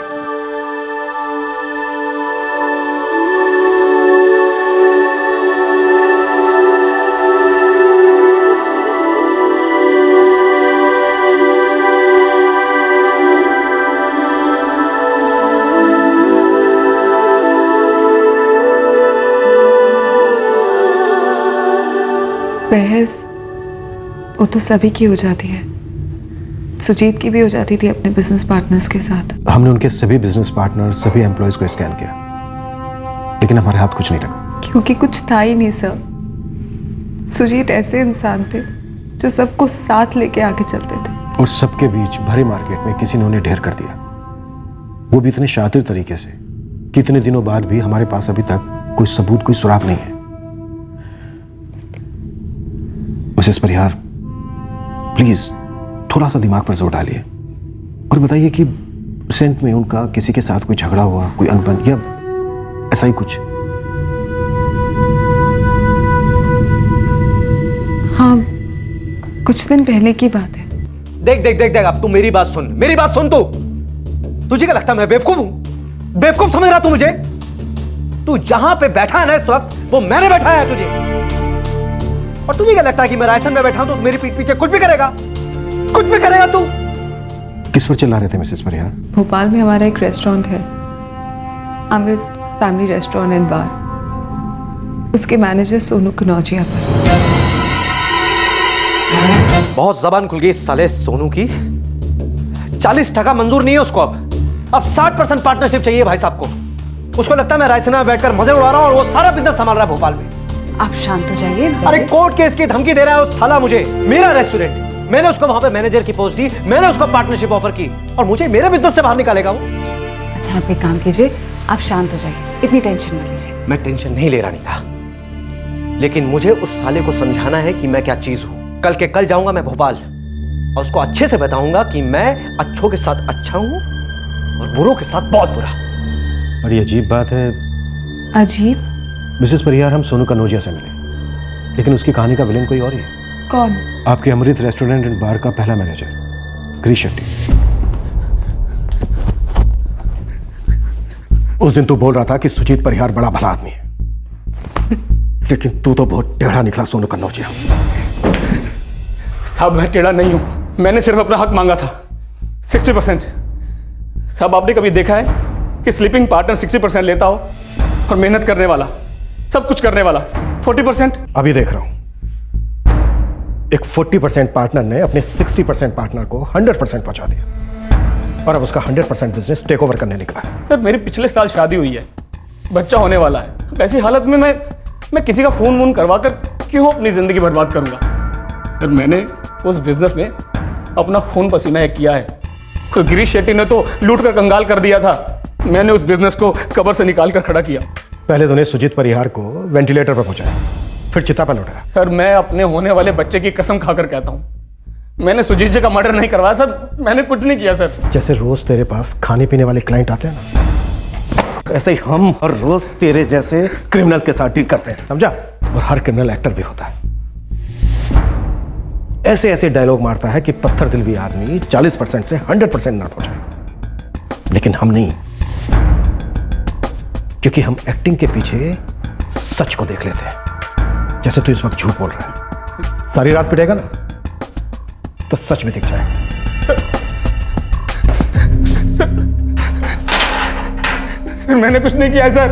बहस वो तो सभी की हो जाती है, सुजीत की भी हो जाती थी अपने बिजनेस पार्टनर्स के साथ। हमने उनके सभी बिजनेस पार्टनर, सभी एम्प्लॉयज को स्कैन किया, लेकिन हमारे हाथ कुछ नहीं लगा। क्योंकि कुछ था ही नहीं सर। सुजीत ऐसे इंसान थे जो सबको साथ लेके आगे चलते थे, और सबके बीच भरे मार्केट में किसी ने उन्हें ढेर कर दिया, वो भी इतने शातिर तरीके से कि इतने दिनों बाद भी हमारे पास अभी तक कोई सबूत, कोई सुराग नहीं है। मिसेस परिहार, प्लीज थोड़ा सा दिमाग पर जोर डालिए और बताइए कि रिसेंट में उनका किसी के साथ कोई झगड़ा हुआ, कोई अनबन या ऐसा ही कुछ? हाँ, कुछ दिन पहले की बात है। देख देख देख देख, अब तू मेरी बात सुन, मेरी बात सुन। तुझे क्या लगता है मैं बेवकूफ हूं? बेवकूफ समझ रहा तू मुझे? तू जहां पे बैठा है ना इस वक्त, वो मैंने बैठाया है तुझे। और तुझे क्या लगता है कि मैं रायसन में बैठा हूं तो मेरी पीठ पीछे कुछ भी करेगा? कुछ भी करेगा तू? किस पर चिल्ला रहे थे मिसेस परिहार? भोपाल में हमारा एक रेस्टोरेंट है, अमृत फैमिली रेस्टोरेंट एंड बार, उसके मैनेजर सोनू कनौजिया पर। बहुत जबान खुल गई इस साले सोनू की। 40% मंजूर नहीं है उसको, अब 60% पार्टनरशिप चाहिए भाई साहब को। उसको लगता है मैं रायसन में बैठकर मजे उड़ा रहा हूं और वो सारा बिजनेस संभाल रहा है भोपाल में। आप शांत हो जाइए। अरे कोर्ट केस की धमकी दे रहा है वो साला मुझे। मेरा रेस्टोरेंट, मैंने उसको वहां पे मैनेजर की पोस्ट दी, मैंने उसको पार्टनरशिप ऑफर की, और मुझे मेरे बिजनेस से बाहर निकालेगा वो। अच्छा आप एक काम कीजिए, आप शांत हो जाइए, इतनी टेंशन मत लीजिए। मैं टेंशन नहीं ले रहा नीता, लेकिन मुझे उस साले को समझाना है कि मैं क्या चीज हूं। कल के कल जाऊंगा मैं भोपाल और उसको अच्छे से बताऊंगा कि मैं अच्छों के साथ अच्छा हूं और बुरों के साथ बहुत बुरा। बड़ी अजीब बात है। अजीब? मिसेस परिहार, हम सोनू कनौजिया से मिले, लेकिन उसकी कहानी का विलेन कोई और ही है। कौन? आपके अमृत रेस्टोरेंट एंड बार का पहला मैनेजर गिरीश शेट्टी। उस दिन तू बोल रहा था कि सुजीत परिहार बड़ा भला आदमी है, लेकिन तू तो बहुत टेढ़ा निकला सोनू कनौजिया। साहब मैं टेढ़ा नहीं हूं, मैंने सिर्फ अपना हक मांगा था 60%। साहब आपने कभी देखा है कि स्लीपिंग पार्टनर 60% लेता हो और मेहनत करने वाला, सब कुछ करने वाला 40%? अभी देख रहा हूं एक 40% पार्टनर ने अपने 60% पार्टनर को 100% पहुंचा दिया, और अब उसका 100% बिजनेस टेक ओवर करने निकला है। सर मेरी पिछले साल शादी हुई है, बच्चा होने वाला है। ऐसी हालत में मैं किसी का खून वून करवा कर क्यों अपनी जिंदगी बर्बाद करूंगा? सर मैंने उस बिजनेस में अपना खून पसीना एक किया है। तो गिरीश शेट्टी ने तो लूट कर कंगाल कर दिया था, मैंने उस बिजनेस को कब्र से निकाल कर खड़ा किया। पहले तूने सुजीत परिहार को वेंटिलेटर पर पहुंचाया, फिर चिता पर लौटाया। सर मैं अपने होने वाले बच्चे की कसम खाकर कहता हूं, मैंने सुजीत जी का मर्डर नहीं करवाया सर, मैंने कुछ नहीं किया सर। जैसे रोज तेरे पास खाने पीने वाले क्लाइंट आते हैं ना, ऐसे ही हम हर रोज तेरे जैसे क्रिमिनल के साथ डील करते हैं, समझा? और हर क्रिमिनल एक्टर भी होता है। ऐसे ऐसे डायलॉग मारता है कि पत्थर दिल भी आदमी 40% से 100% ना पहुंचे, लेकिन हम नहीं, क्योंकि हम एक्टिंग के पीछे सच को देख लेते हैं। जैसे तू इस वक्त झूठ बोल रहा है, सारी रात पिटेगा ना तो सच में दिख जाएगा। सर मैंने कुछ नहीं किया है सर,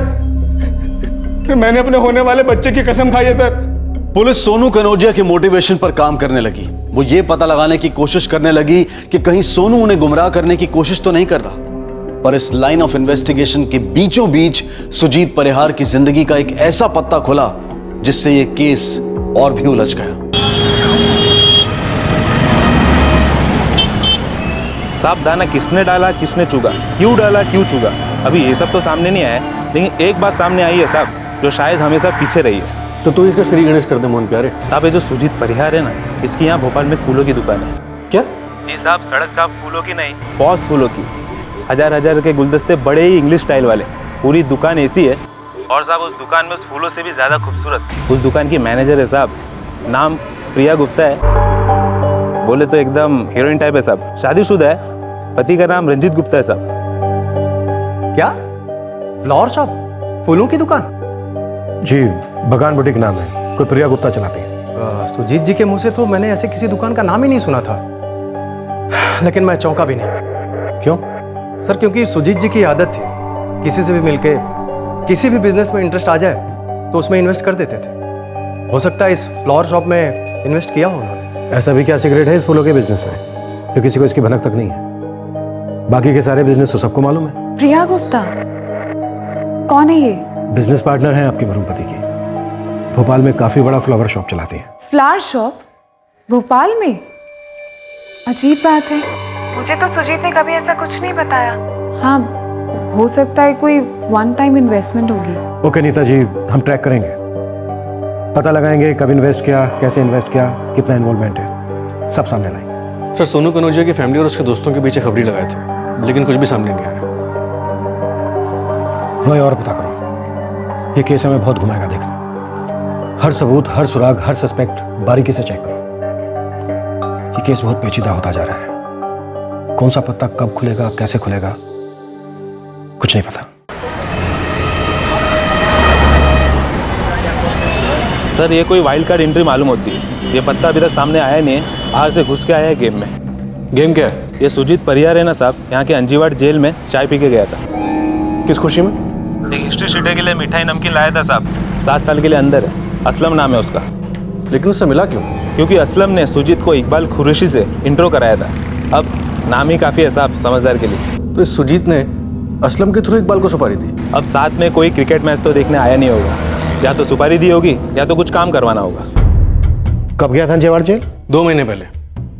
मैंने अपने होने वाले बच्चे की कसम खाई है सर। पुलिस सोनू कनौजिया के मोटिवेशन पर काम करने लगी। वो ये पता लगाने की कोशिश करने लगी कि कहीं सोनू उन्हें गुमराह करने की कोशिश तो नहीं कर रहा। पर इस लाइन ऑफ इन्वेस्टिगेशन के बीचों बीच सुजीत परिहार की जिंदगी का एक ऐसा पत्ता खुला जिससे यह केस और भी उलझ गया। साहब दाना किसने डाला, किसने चुगा, क्यों डाला, क्यों चुगा, अभी ये सब तो सामने नहीं आया, लेकिन एक बात सामने आई है साहब, जो शायद हमेशा पीछे रही है। तो तू इसका श्री गणेश कर दे मोहन प्यारे। साहब ये जो सुजीत परिहार है ना, इसकी यहाँ भोपाल में फूलों की दुकान है। क्या? जी साहब, सड़क चाप फूलों की नहीं, पॉस फूलों की। हजार के गुलदस्ते, बड़े ही इंग्लिश स्टाइल वाले, पूरी दुकान ऐसी है। और साहब उस दुकान में उस फूलों से भी ज्यादा खूबसूरत उस दुकान की मैनेजर है साहब, नाम प्रिया गुप्ता है। बोले तो एकदम हीरोइन टाइप है साहब, शादीशुदा है, पति का नाम रंजीत गुप्ता है साहब। क्या? फ्लावर शॉप, फूलों की दुकान? जी, बगान बुटीक नाम है, कोई प्रिया गुप्ता चलाती है। सुजीत जी के मुंह से तो मैंने ऐसे किसी दुकान का नाम ही नहीं सुना था, लेकिन मैं चौंका भी नहीं। क्यों? सर क्योंकि सुजीत जी की आदत थी, किसी से भी मिलके किसी भी बिजनेस में इंटरेस्ट आ जाए तो उसमें इन्वेस्ट कर देते थे। हो सकता है इस फ्लावर शॉप में इन्वेस्ट किया हो उन्होंने। ऐसा भी क्या सीक्रेट है इस फूलों के बिजनेस में जो किसी को इसकी भनक तक नहीं है? बाकी के सारे बिजनेस तो सबको मालूम है। प्रिया गुप्ता कौन है ये? बिजनेस पार्टनर है आपकी मरूम पति की, भोपाल में काफी बड़ा फ्लावर शॉप चलाती है। फ्लावर शॉप भोपाल में? अजीब बात है, मुझे तो सुजीत ने कभी ऐसा कुछ नहीं बताया। हाँ, हो सकता है कोई वन टाइम इन्वेस्टमेंट होगी। ओके नीता जी, हम ट्रैक करेंगे, पता लगाएंगे कब इन्वेस्ट किया, कैसे इन्वेस्ट किया, कितना इन्वॉल्वमेंट है, सब सामने लाएंगे। सर, सोनू कनौजिया की फैमिली और उसके दोस्तों के पीछे खबरी लगाए थे, लेकिन कुछ भी सामने नहीं आया। रॉय, और पता करो, ये केस हमें बहुत घुमाएगा देखना। हर सबूत, हर सुराग, हर सस्पेक्ट बारीकी से चेक करो। ये केस बहुत पेचीदा होता जा रहा है, कौन सा पत्ता कब खुलेगा, कैसे खुलेगा, कुछ नहीं पता। सर ये कोई वाइल्ड कार्ड एंट्री मालूम होती है, ये पत्ता अभी तक सामने आया नहीं है, बाहर से घुस के आया है गेम में। गेम क्या है? ये सुजीत परिहार है ना साहब, यहाँ के अंजीवाड़ जेल में चाय पी के गया था। किस खुशी में? एक हिस्ट्री शीटे के लिए मिठाई नमकीन लाया था साहब, 7 साल के लिए अंदर है, असलम नाम है उसका। लेकिन उससे मिला क्यों? क्योंकि असलम ने सुजीत को इकबाल कुरैशी से इंट्रो कराया था। अब नाम ही काफ़ी है साहब समझदार के लिए। तो इस सुजीत ने असलम के थ्रू इकबाल को सुपारी दी। अब साथ में कोई क्रिकेट मैच तो देखने आया नहीं होगा, या तो सुपारी दी होगी या तो कुछ काम करवाना होगा। कब गया था अंजेवाड़ जेल? 2 महीने पहले।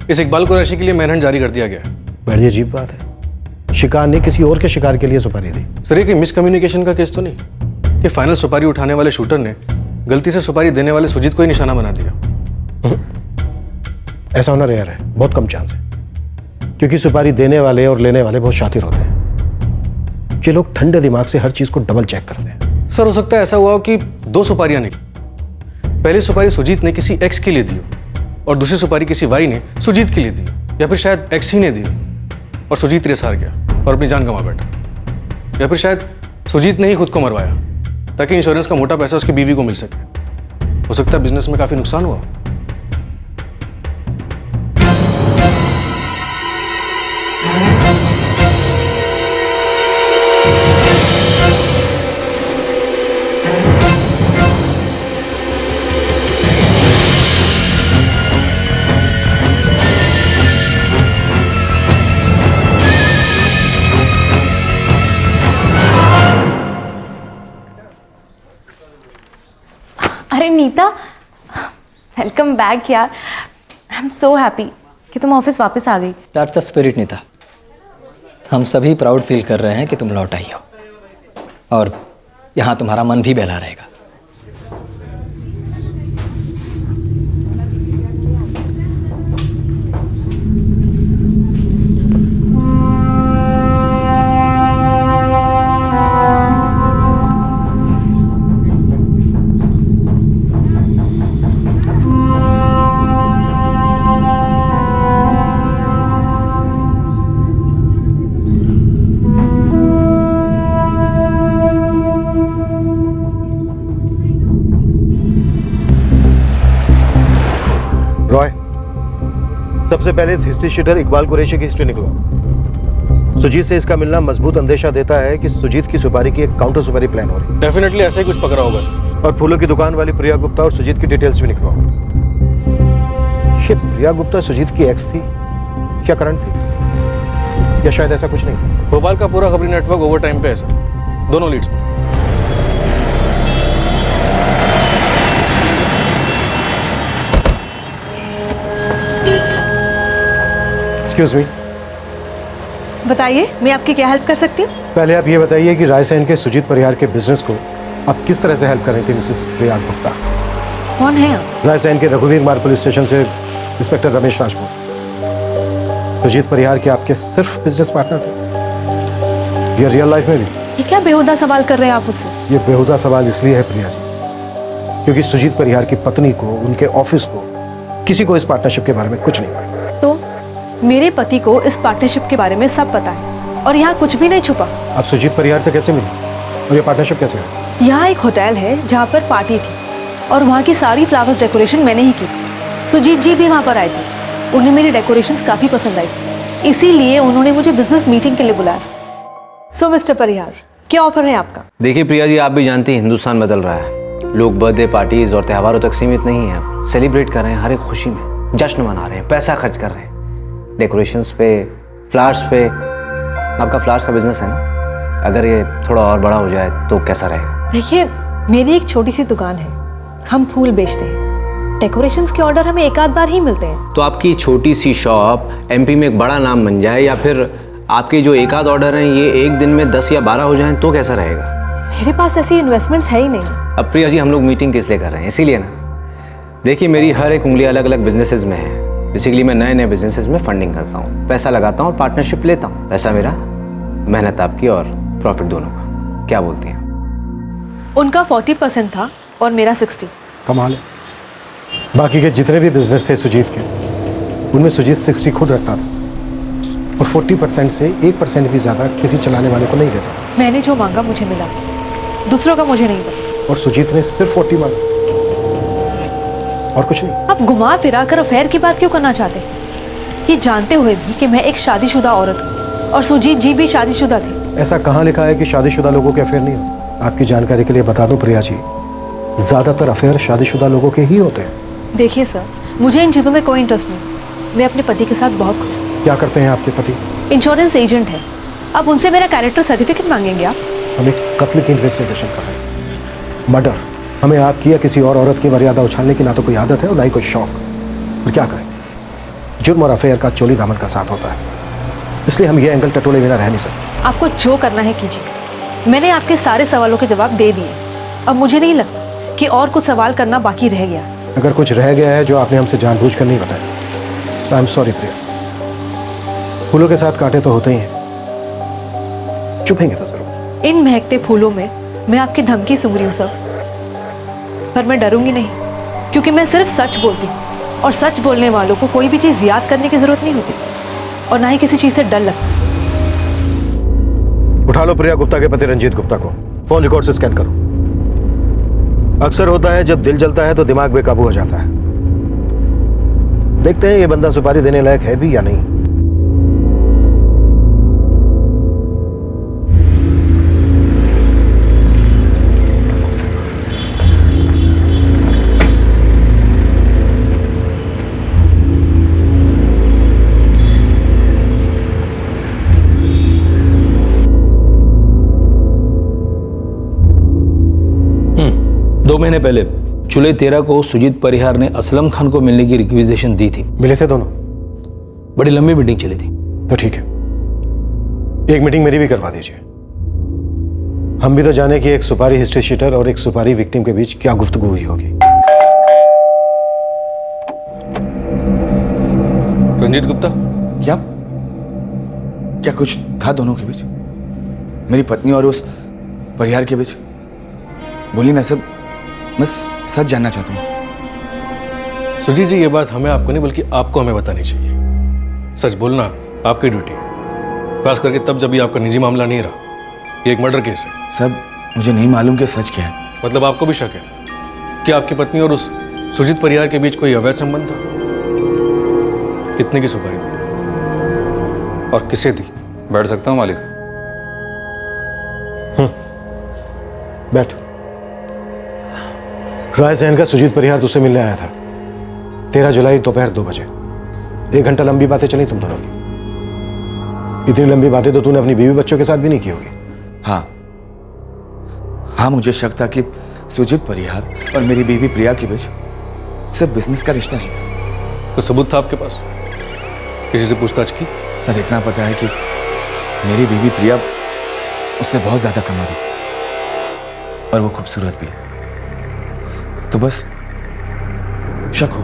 इस इकबाल कुरैशी के लिए मैनहंट जारी कर दिया गया। बड़ी अजीब बात है, शिकार ने किसी और के शिकार के लिए सुपारी दी। सर ये कोई मिसकम्युनिकेशन का केस तो नहीं कि फाइनल सुपारी उठाने वाले शूटर ने गलती से सुपारी देने वाले सुजीत को ही निशाना बना दिया? ऐसा होना रेयर है, बहुत कम चांस है, क्योंकि सुपारी देने वाले और लेने वाले बहुत शातिर होते हैं। ये लोग ठंडे दिमाग से हर चीज को डबल चेक करते हैं। सर हो सकता है ऐसा हुआ हो कि 2 सुपारियां निकली, पहली सुपारी सुजीत ने किसी एक्स के लिए दी और दूसरी सुपारी किसी वाई ने सुजीत के लिए दी, या फिर शायद एक्स ही ने दी और सुजीत रेस हार गया और अपनी जान गंवा बैठा, या फिर शायद सुजीत ने ही खुद को मरवाया ताकि इंश्योरेंस का मोटा पैसा उसकी बीवी को मिल सके। हो सकता है बिजनेस में काफी नुकसान हुआ। अरे नीता, वेलकम बैक यार। आई एम सो हैप्पी कि तुम ऑफिस वापस आ गई। दैट्स द स्पिरिट नीता, हम सभी प्राउड फील कर रहे हैं कि तुम लौट आई हो और यहाँ तुम्हारा मन भी बहला रहेगा। रॉय, सबसे पहले इस हिस्ट्री शीटर इकबाल कुरैशी की हिस्ट्री निकलो। सुजीत से इसका मिलना मजबूत अंदेशा देता है कि सुजीत की सुपारी की एक काउंटर सुपारी प्लान हो रही है। डेफिनेटली ऐसे ही कुछ पकड़ा होगा सर। और फूलों की दुकान वाली प्रिया गुप्ता और सुजीत की डिटेल्स भी निकलवाओ। ये प्रिया गुप्ता सुजीत की एक्स थी या करंट थी, या शायद ऐसा कुछ नहीं था? भोपाल का पूरा खबरी नेटवर्क ओवर टाइम पे है सर, दोनों लीड्स पे। एक्सक्यूज मी, बताइए, मैं आपकी क्या हेल्प कर सकती हूँ? पहले आप ये बताइए कि रायसेन के सुजीत परिहार के बिजनेस को आप किस तरह से हेल्प कर रही थी मिसेस प्रिया गुप्ता? कौन है आप? रायसेन के रघुवीर मार्ग पुलिस स्टेशन से इंस्पेक्टर रमेश राजपूत। सुजीत परिहार के आपके सिर्फ बिजनेस पार्टनर थे, ये रियल लाइफ में भी? ये क्या बेहुदा सवाल कर रहे हैं आप मुझसे? ये बेहुदा सवाल इसलिए है प्रिया जी क्योंकि सुजीत परिहार की पत्नी को, उनके ऑफिस को, किसी को इस पार्टनरशिप के बारे में कुछ नहीं पता। तो मेरे पति को इस पार्टनरशिप के बारे में सब पता है और यहाँ कुछ भी नहीं छुपा। आप सुजीत परिहार से कैसे मिली और ये पार्टनरशिप कैसे है? यहाँ एक होटल है जहाँ पर पार्टी थी और वहाँ की सारी फ्लावर्स डेकोरेशन मैंने ही की। सुजीत जी भी वहाँ पर आए थे, उन्हें मेरी डेकोरेशंस काफ़ी पसंद आई, इसीलिए उन्होंने मुझे बिजनेस मीटिंग के लिए बुलाया। सो मिस्टर परिहार, क्या ऑफर है आपका? देखिए प्रिया जी, आप भी जानती हैं हिंदुस्तान बदल रहा है। लोग बर्थडे पार्टीज और त्योहारों तक सीमित नहीं है, सेलिब्रेट कर रहे हैं हर एक खुशी में, जश्न मना रहे हैं, पैसा खर्च कर रहे हैं डेकोरेशंस पे, फ्लावर्स पे। आपका फ्लावर्स का बिजनेस है ना, अगर ये थोड़ा और बड़ा हो जाए तो कैसा रहेगा? देखिए, मेरी एक छोटी सी दुकान है, हम फूल बेचते हैं, डेकोरेशंस के ऑर्डर हमें एक आध बार ही मिलते हैं। तो आपकी छोटी सी शॉप एमपी में एक बड़ा नाम बन जाए, या फिर आपके जो एक आध ऑर्डर हैं ये एक दिन में 10 या 12 हो जाएं तो कैसा रहेगा? मेरे पास ऐसी इन्वेस्टमेंट्स है ही नहीं। अब प्रिया जी, हम लोग मीटिंग किस लिए कर रहे हैं? इसीलिए ना। देखिए, मेरी हर एक उंगली अलग अलग बिजनेसेस में है। बेसिकली मैं नए नए बिजनेसेस में फंडिंग करता हूँ, पैसा लगाता हूँ और पार्टनरशिप लेता हूँ। पैसा मेरा, मेहनत आपकी और प्रॉफिट दोनों का। क्या बोलती हैं? उनका 40% था और मेरा 60। कमाल है। बाकी के जितने भी बिजनेस थे सुजीत के, उनमें सुजीत 60 खुद रखता था और 40% से 1% भी ज्यादा किसी चलाने वाले को नहीं देता। मैंने जो मांगा मुझे मिला, दूसरों का मुझे नहीं पता। और सुजीत ने सिर्फ 40 मांगा और कुछ नहीं। आप घुमा फिरा कर अफेयर की बात क्यों करना चाहते हैं? ये जानते हुए भी कि मैं एक शादीशुदा औरत हूँ और सुजीत जी भी शादीशुदा थे। ऐसा कहाँ लिखा है कि शादीशुदा लोगों के अफेयर नहीं होते? आपकी जानकारी के लिए बता दूं प्रिया जी, ज्यादातर अफेयर शादीशुदा लोगों के ही होते हैं। देखिए सर, मुझे इन चीज़ों में कोई इंटरेस्ट नहीं। मैं अपने पति के साथ बहुत खुश हूँ। क्या करते हैं आपके पति? इंश्योरेंस एजेंट है। अब उनसे मेरा कैरेक्टर सर्टिफिकेट मांगेंगे आप? हम एक कत्ल की इन्वेस्टिगेशन कर रहे हैं, मर्डर। हमें आपकी या किसी और औरत की मर्यादा उछालने की ना तो कोई आदत है और ना ही कोई शौक। और क्या करें, जुर्म और अफेयर का चोली दामन का साथ होता है, इसलिए हम ये एंगल टटोले बिना रह नहीं सकते। आपको जो करना है कीजिए। मैंने आपके सारे सवालों के जवाब दे दिए। अब मुझे नहीं लगता कि और कुछ सवाल करना बाकी रह गया। अगर कुछ रह गया है जो आपने हमसे जानबूझकर नहीं बताया तो आई एम सॉरी प्रिया। फूलों के साथ कांटे तो होते ही हैं, चुपेंगे तो जरूर। इन महकते फूलों में मैं आपकी धमकी सूंघ रही हूँ सर, पर मैं डरूंगी नहीं, क्योंकि मैं सिर्फ सच बोलती हूँ और सच बोलने वालों को कोई भी चीज़ याद करने की जरूरत नहीं होती और ना ही किसी चीज़ से डर लगता। उठा लो प्रिया गुप्ता के पति रंजीत गुप्ता को, फोन रिकॉर्ड से स्कैन करो। अक्सर होता है जब दिल जलता है तो दिमाग बेकाबू हो जाता है। देखते हैं ये बंदा सुपारी देने लायक है भी या नहीं। दो महीने पहले जुलाई 13 को सुजीत परिहार ने असलम खान को मिलने की रिक्वेजिशन दी थी। मिले थे दोनों? बड़ी लंबी मीटिंग चली थी। तो ठीक है, एक मीटिंग मेरी भी करवा दीजिए। हम भी तो जाने कि एक सुपारी हिस्ट्री शीटर और एक सुपारी विक्टिम के बीच क्या गुफ्तगू हुई होगी। रंजीत गुप्ता, क्या कुछ था दोनों के बीच? मेरी पत्नी और उस परिहार के बीच? बोली ना सब, मैं सच जानना चाहता हूँ। सुजीत जी, ये बात हमें आपको नहीं बल्कि आपको हमें बतानी चाहिए। सच बोलना आपकी ड्यूटी है, खास करके तब जब भी आपका निजी मामला नहीं रहा। ये एक मर्डर केस है। सब मुझे नहीं मालूम कि सच क्या है। मतलब आपको भी शक है कि आपकी पत्नी और उस सुजीत परिहार के बीच कोई अवैध संबंध था? कितने की सुपारी दी और किसे दी? बैठ सकता हूँ मालिक? बैठ। रायसेन का सुजीत परिहार तुझसे मिलने आया था 13 जुलाई दोपहर 2 बजे। 1 घंटा लंबी बातें चली तुम दोनों की। इतनी लंबी बातें तो तूने अपनी बीवी बच्चों के साथ भी नहीं की होगी। हाँ, मुझे शक था कि सुजीत परिहार और मेरी बीवी प्रिया के बीच सिर्फ बिजनेस का रिश्ता नहीं था। कोई सबूत था आपके पास? किसी से पूछताछ की? सर, इतना पता है कि मेरी बीवी प्रिया उससे बहुत ज्यादा कमा रही थी और वो खूबसूरत भी है। तो बस शक हो,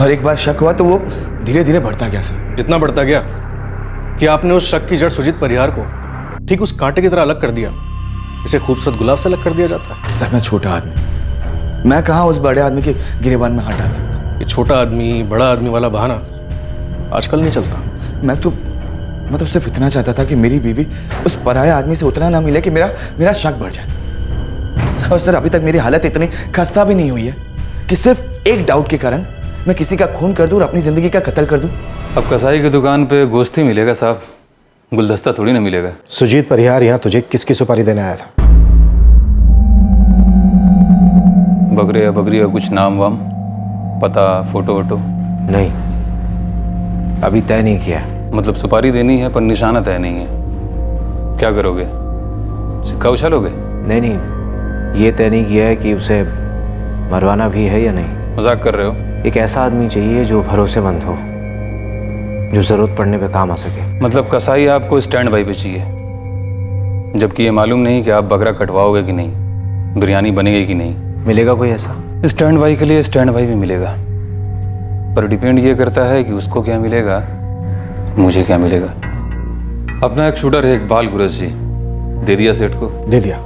और एक बार शक हुआ तो वो धीरे धीरे बढ़ता गया सर। जितना बढ़ता गया कि आपने उस शक की जड़ सुजीत परिहार को ठीक उस कांटे की तरह अलग कर दिया, इसे खूबसूरत गुलाब से अलग कर दिया जाता है। सर मैं छोटा आदमी, मैं कहाँ उस बड़े आदमी के गिरेबान में हाथ डाल सकता। ये छोटा आदमी बड़ा आदमी वाला बहाना आजकल नहीं चलता। मैं तो सिर्फ इतना चाहता था कि मेरी बीवी उस पराये आदमी से उतना ना मिले कि मेरा शक बढ़ जाए। और सर अभी तक मेरी हालत इतनी खस्ता भी नहीं हुई है कि सिर्फ एक डाउट के कारण मैं किसी का खून कर दूं और अपनी जिंदगी का कत्ल कर दूं। अब कसाई की दुकान पे गोश्त ही मिलेगा साहब, गुलदस्ता थोड़ी ना मिलेगा। सुजीत परिहार यहाँ तुझे किसकी सुपारी देने आया था? बकरे या कुछ नाम वाम, पता, फोटो वोटो? नहीं, अभी तय नहीं किया। मतलब सुपारी देनी है पर निशाना तय नहीं है। क्या करोगे, सिक्का उछालोगे? नहीं, ये तय नहीं किया है कि उसे मरवाना भी है या नहीं। मजाक कर रहे हो? एक ऐसा आदमी चाहिए जो भरोसेमंद हो, जो जरूरत पड़ने पे काम आ सके। मतलब कसाई आपको स्टैंड बाई पे चाहिए, जबकि ये मालूम नहीं कि आप बकरा कटवाओगे कि नहीं, बिरयानी बनेगी कि नहीं। मिलेगा कोई ऐसा? स्टैंड बाई के लिए स्टैंड बाई भी मिलेगा, पर डिपेंड ये करता है कि उसको क्या मिलेगा, मुझे क्या मिलेगा। अपना एक शूटर है इकबाल कुरैशी जी, दे दिया सेठ को? दे दिया।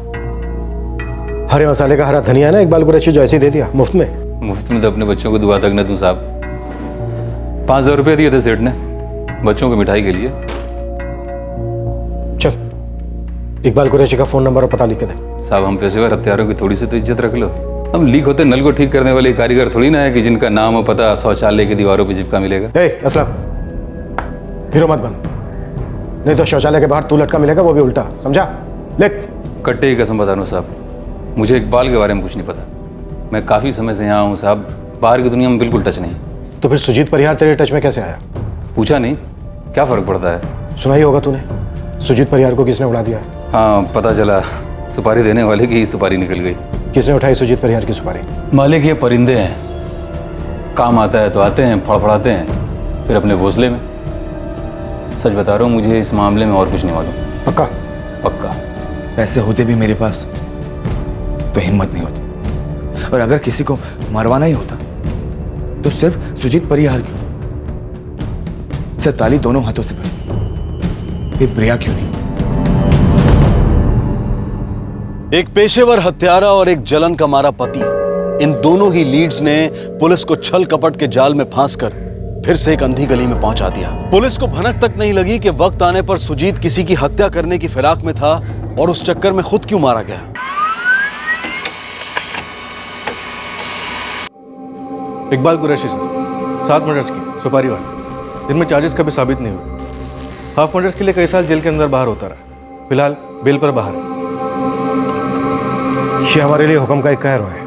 हरे मसाले का हरा धनिया है ना इकबाल कुरैशी, जो ऐसे ही दे दिया मुफ्त में। मुफ्त में तो अपने बच्चों को दुआ तक न दूं साहब। 5,000 रुपये दिए थे सेठ ने बच्चों को मिठाई के लिए। चल इकबाल कुरैशी का फोन नंबर और पता लिख के दे। साहब हम पेशेवर हत्यारों की थोड़ी सी तो इज्जत रख लो। हम लीक होते नल को ठीक करने वाले कारीगर थोड़ी ना है कि जिनका नाम और पता शौचालय की दीवारों पे चिपका मिलेगा। असलम, हीरो मत बन, नहीं तो शौचालय के बाहर तू लटका मिलेगा, वो भी उल्टा, समझा? लिख। कट्टे की कसम बता रहा हूँ साहब, मुझे इकबाल के बारे में कुछ नहीं पता। मैं काफ़ी समय से यहाँ हूँ साहब, बाहर की दुनिया में बिल्कुल टच नहीं। तो फिर सुजीत परिहार तेरे टच में कैसे आया? पूछा नहीं, क्या फ़र्क पड़ता है? सुना ही होगा तूने, सुजीत परिहार को किसने उड़ा दिया है? हाँ पता चला, सुपारी देने वाले की ही सुपारी निकल गई। किसने उठाई सुजीत परिहार की सुपारी? मालिक ये परिंदे हैं, काम आता है तो आते हैं, फड़फड़ाते हैं, फिर अपने घोंसले में। सच बता रहा हूँ, मुझे इस मामले में और कुछ नहीं मालूम। पक्का? पक्का। पैसे होते भी मेरे पास तो हिम्मत नहीं होती, और अगर किसी को मरवाना ही होता तो सिर्फ सुजीत परिहार की। से ताली दोनों हाथों से पड़ी, फिर प्रिया क्यों नहीं? एक पेशेवर हत्यारा और एक जलन का मारा पति, इन दोनों ही लीड्स ने पुलिस को छल कपट के जाल में फांसकर फिर से एक अंधी गली में पहुंचा दिया। पुलिस को भनक तक नहीं लगी कि वक्त आने पर सुजीत किसी की हत्या करने की फिराक में था और उस चक्कर में खुद क्यों मारा गया। इकबाल कुरैशी से 7 मर्डर्स की सुपारी वाली, जिनमें चार्जेस कभी साबित नहीं हुए। हाफ मर्डर्स के लिए कई साल जेल के अंदर बाहर होता रहा, फिलहाल बेल पर बाहर है। ये हमारे लिए हुक्म का एक कहर है।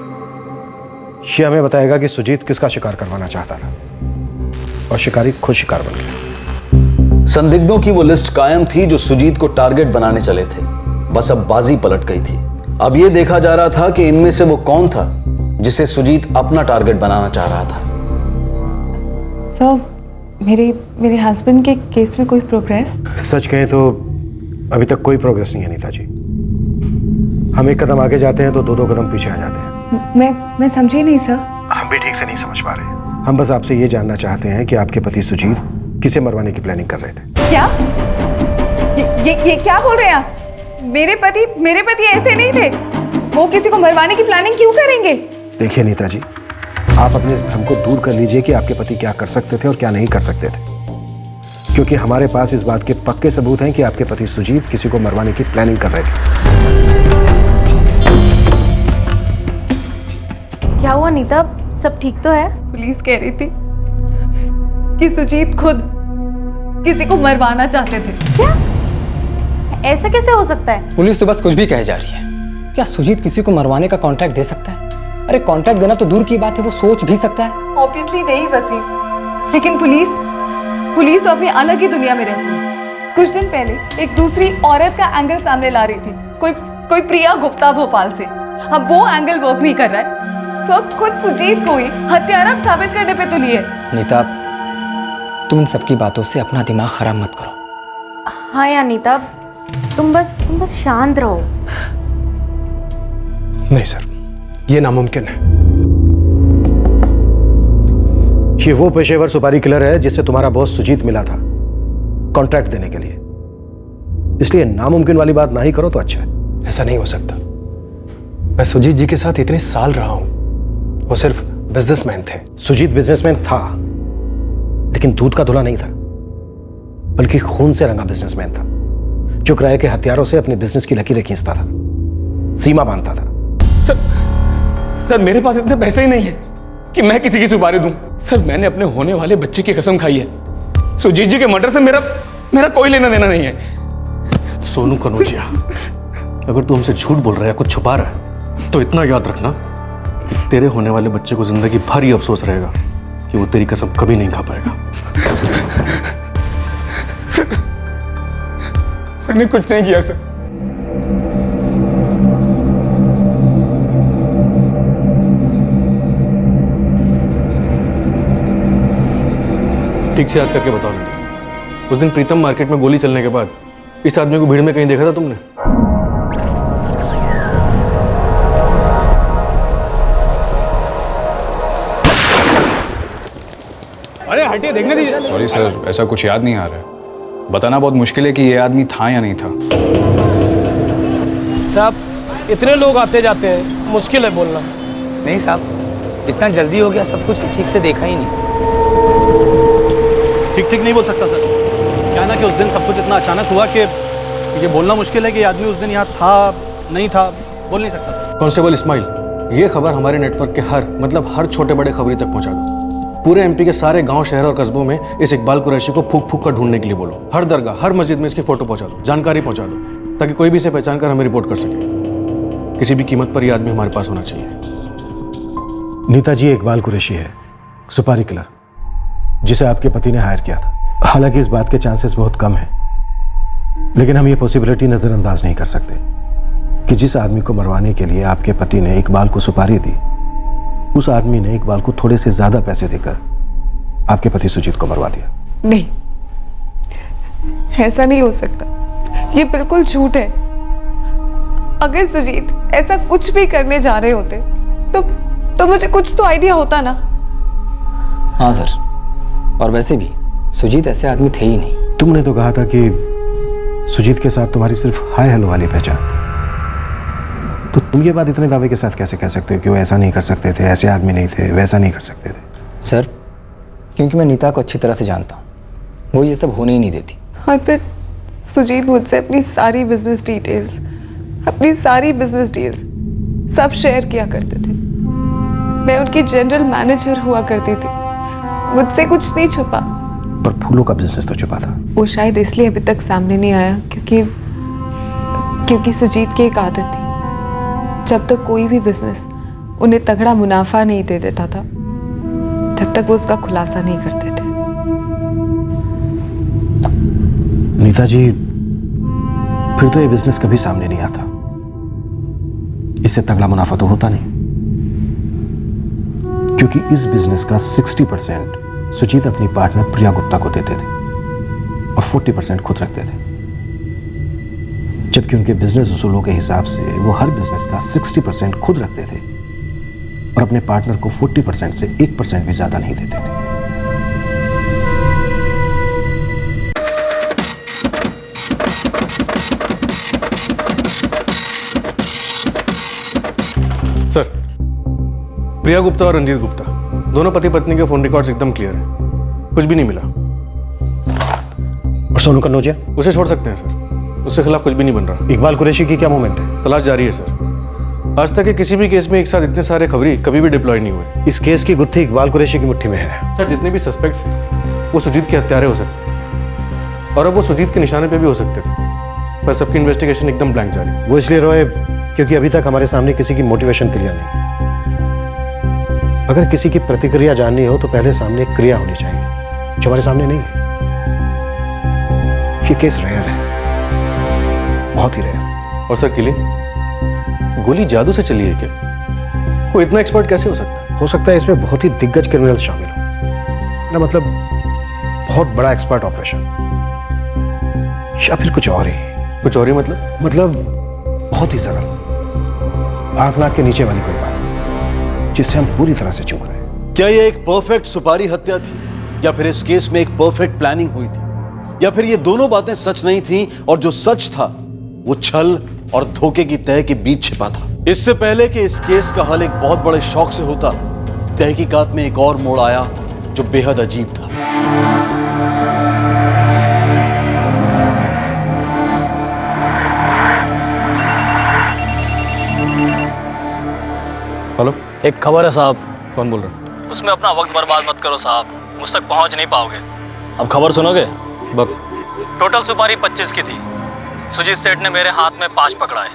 ये हमें बताएगा कि सुजीत किसका शिकार करवाना चाहता था, और शिकारी खुद शिकार बन गया। संदिग्धों की वो लिस्ट कायम थी जो सुजीत को टारगेट बनाने चले थे, बस अब बाजी पलट गई थी। अब ये देखा जा रहा था कि इनमें से वो कौन था जिसे सुजीत अपना टारगेट बनाना चाह रहा था। सर, मेरे हस्बैंड के केस में कोई प्रोग्रेस? सच कहें तो अभी तक कोई प्रोग्रेस नहीं है नीता जी। हम एक कदम आगे जाते हैं तो 2-2 कदम पीछे आ जाते हैं। मैं समझी नहीं सर। हम भी ठीक से नहीं समझ पा रहे। हम बस आपसे ये जानना चाहते हैं कि आपके पति सुजीत किसे मरवाने की प्लानिंग कर रहे थे। क्या? ये क्या बोल रहे हैं आप? मेरे पति ऐसे नहीं थे। वो किसी को मरवाने की प्लानिंग क्यों करेंगे? देखिए नीता जी, आप अपने इस भ्रम को दूर कर लीजिए कि आपके पति क्या कर सकते थे और क्या नहीं कर सकते थे, क्योंकि हमारे पास इस बात के पक्के सबूत हैं कि आपके पति सुजीत किसी को मरवाने की प्लानिंग कर रहे थे। क्या हुआ नीता, सब ठीक तो है? पुलिस कह रही थी कि सुजीत खुद किसी को मरवाना चाहते थे। क्या? ऐसा कैसे हो सकता है? पुलिस तो बस कुछ भी कह जा रही है। क्या सुजीत किसी को मरवाने का कॉन्ट्रैक्ट दे सकता है? अरे कॉन्ट्रैक्ट देना तो दूर की बात है, वो सोच भी सकता है। ऑब्वियसली नहीं वसीम, लेकिन पुलिस तो अपनी अलग ही दुनिया में रहती है। कुछ दिन पहले एक दूसरी औरत का एंगल सामने ला रही थी, कोई प्रिया गुप्ता भोपाल से। अब वो एंगल वर्क नहीं कर रहा है तो अब खुद सुजीत को ही हत्यारा साबित करने पे तुली है। नीता, तुम इन सबकी बातों से अपना दिमाग खराब मत करो। हाँ यार नीता, तुम बस शांत रहो। नहीं सर, ये नामुमकिन है। ये वो पेशेवर सुपारी किलर है जिससे तुम्हारा बॉस सुजीत मिला था कॉन्ट्रैक्ट देने के लिए, इसलिए नामुमकिन वाली बात ना ही करो तो अच्छा है। ऐसा नहीं हो सकता। मैं सुजीत जी के साथ इतने साल रहा हूं, वो सिर्फ बिजनेसमैन थे। सुजीत बिजनेसमैन था, लेकिन दूध का धुला नहीं था, बल्कि खून से रंगा बिजनेसमैन था, जो किराए के हथियारों से अपने बिजनेस की लकीरें खींचता था, सीमा बांधता था। सर मेरे पास इतने पैसे ही नहीं है कि मैं किसी की सुपारी दूं। सर मैंने अपने होने वाले बच्चे की कसम खाई है, सुजीत जी के मर्डर से मेरा कोई लेना देना नहीं है। सोनू कनौजिया, अगर तू हमसे झूठ बोल रहा है, कुछ छुपा रहा है, तो इतना याद रखना कि तेरे होने वाले बच्चे को जिंदगी भर ही अफसोस रहेगा कि वो तेरी कसम कभी नहीं खा पाएगा। मैंने कुछ नहीं किया सर। ठीक से याद करके बताओ नहीं, उस दिन प्रीतम मार्केट में गोली चलने के बाद इस आदमी को भीड़ में कहीं देखा था तुमने? अरे हटिए, देखने दीजिए। सॉरी सर, ऐसा कुछ याद नहीं आ रहा है। बताना बहुत मुश्किल है कि ये आदमी था या नहीं था। साहब इतने लोग आते जाते हैं, मुश्किल है बोलना। नहीं साहब, इतना जल्दी हो गया सब कुछ कि ठीक से देखा ही नहीं। ठीक नहीं बोल सकता सर। क्या ना कि उस दिन सब कुछ इतना अचानक हुआ कि ये बोलना मुश्किल है कि आदमी उस दिन यहाँ था नहीं था, बोल नहीं सकता सर। कांस्टेबल इस्माइल, ये खबर हमारे नेटवर्क के हर छोटे बड़े खबरी तक पहुंचा दो। पूरे एमपी के सारे गांव, शहर और कस्बों में इस इकबाल कुरैशी को फूक फूक कर ढूंढने के लिए बोलो। हर दरगाह, हर मस्जिद में इसकी फोटो पहुंचा दो, जानकारी पहुंचा दो, ताकि कोई भी इसे पहचान कर हमें रिपोर्ट कर सके। किसी भी कीमत पर यह आदमी हमारे पास होना चाहिए। नीता जी, इकबाल कुरैशी है सुपारी किलर, जिसे आपके पति ने हायर किया था। हालांकि इस बात के चांसेस बहुत कम हैं, लेकिन हम ये पॉसिबिलिटी नजरअंदाज नहीं कर सकते कि जिस आदमी को मरवाने के लिए आपके पति ने इकबाल को सुपारी दी, उस आदमी ने इकबाल को थोड़े से ज्यादा पैसे देकर आपके पति सुजीत को मरवा दिया। नहीं, ऐसा नहीं हो सकता, ये बिल्कुल झूठ है। अगर सुजीत ऐसा कुछ भी करने जा रहे होते तो मुझे कुछ तो आइडिया होता ना। हाँ सर, और वैसे भी सुजीत ऐसे आदमी थे ही नहीं। तुमने तो कहा था कि सुजीत के साथ तुम्हारी सिर्फ हाय हेलो वाली पहचान, तो तुम ये बात इतने दावे के साथ कैसे कह सकते हो कि वो ऐसा नहीं कर सकते थे, ऐसे आदमी नहीं थे, वैसा नहीं कर सकते थे? सर, क्योंकि मैं नीता को अच्छी तरह से जानता हूँ, वो ये सब होने ही नहीं देती। और फिर सुजीत मुझसे अपनी सारी बिजनेस डिटेल्स, अपनी सारी बिजनेस डील्स सब शेयर किया करते थे। मैं उनकी जनरल मैनेजर हुआ करती थी, मुझसे कुछ नहीं छुपा। पर फूलों का बिजनेस तो छुपा था। वो शायद इसलिए अभी तक सामने नहीं आया क्योंकि सुजीत की एक आदत थी, जब तक कोई भी बिजनेस उन्हें तगड़ा मुनाफा नहीं दे देता था, तब तक वो उसका खुलासा नहीं करते थे। नीता जी, फिर तो ये बिजनेस कभी सामने नहीं आता, इससे तगड़ा मुनाफा तो होता नहीं, क्योंकि इस बिजनेस का 60% सुजीत अपनी पार्टनर प्रिया गुप्ता को देते थे और 40% खुद रखते थे, जबकि उनके बिजनेस उसूलों के हिसाब से वो हर बिजनेस का 60% खुद रखते थे और अपने पार्टनर को 40% से 1% भी ज्यादा नहीं देते थे। सर, प्रिया गुप्ता और रंजीत गुप्ता दोनों पति पत्नी के फोन रिकॉर्ड्स एकदम क्लियर है, कुछ भी नहीं मिला। और सोनू कन्नौजिया? उसे छोड़ सकते हैं सर, उसके खिलाफ कुछ भी नहीं बन रहा। इकबाल कुरैशी की क्या मूवमेंट है? तलाश जारी है सर। आज तक के किसी भी केस में एक साथ इतने सारे खबरी कभी भी डिप्लॉय नहीं हुए। इस केस की गुत्थी इकबाल कुरैशी की मुट्ठी में है। सर, जितने भी सस्पेक्ट्स हैं वो सुजीत के हत्यारे हो सकते, और अब वो सुजीत के निशाने पे भी हो सकते थे, पर सबकी इन्वेस्टिगेशन एकदम ब्लैंक जारी। वो इसलिए रोए क्योंकि अभी तक हमारे सामने किसी की मोटिवेशन क्रिया नहीं। अगर किसी की प्रतिक्रिया जाननी हो तो पहले सामने एक क्रिया होनी चाहिए, जो हमारे सामने नहीं है। ये केस रेयर है, बहुत ही रेयर। और सर, किलिंग गोली जादू से चली है क्या? वो इतना एक्सपर्ट कैसे हो सकता है? हो सकता है इसमें बहुत ही दिग्गज क्रिमिनल शामिल हो, ना मतलब बहुत बड़ा एक्सपर्ट ऑपरेशन। या फिर कुछ और ही? कुछ और ही मतलब बहुत ही सरल, आंख नाक के नीचे वाली कोई बात जिससे हम पूरी तरह से चूक रहे हैं। क्या ये एक परफेक्ट सुपारी हत्या थी, या फिर इस केस में एक परफेक्ट प्लानिंग हुई थी, या फिर ये दोनों बातें सच नहीं थी और जो सच था वो छल और धोखे की तह के बीच छिपा था? इससे पहले कि इस केस का हल एक बहुत बड़े शौक से होता, तहकीकात में एक और मोड़ आया जो बेहद अजीब था। हेलो, एक खबर है साहब। कौन बोल रहा? उसमें अपना वक्त बर्बाद मत करो साहब, मुझ तक पहुंच नहीं पाओगे। अब खबर सुनोगे? बक। टोटल सुपारी 25 की थी। सुजीत सेठ ने मेरे हाथ में 5 पकड़ा है।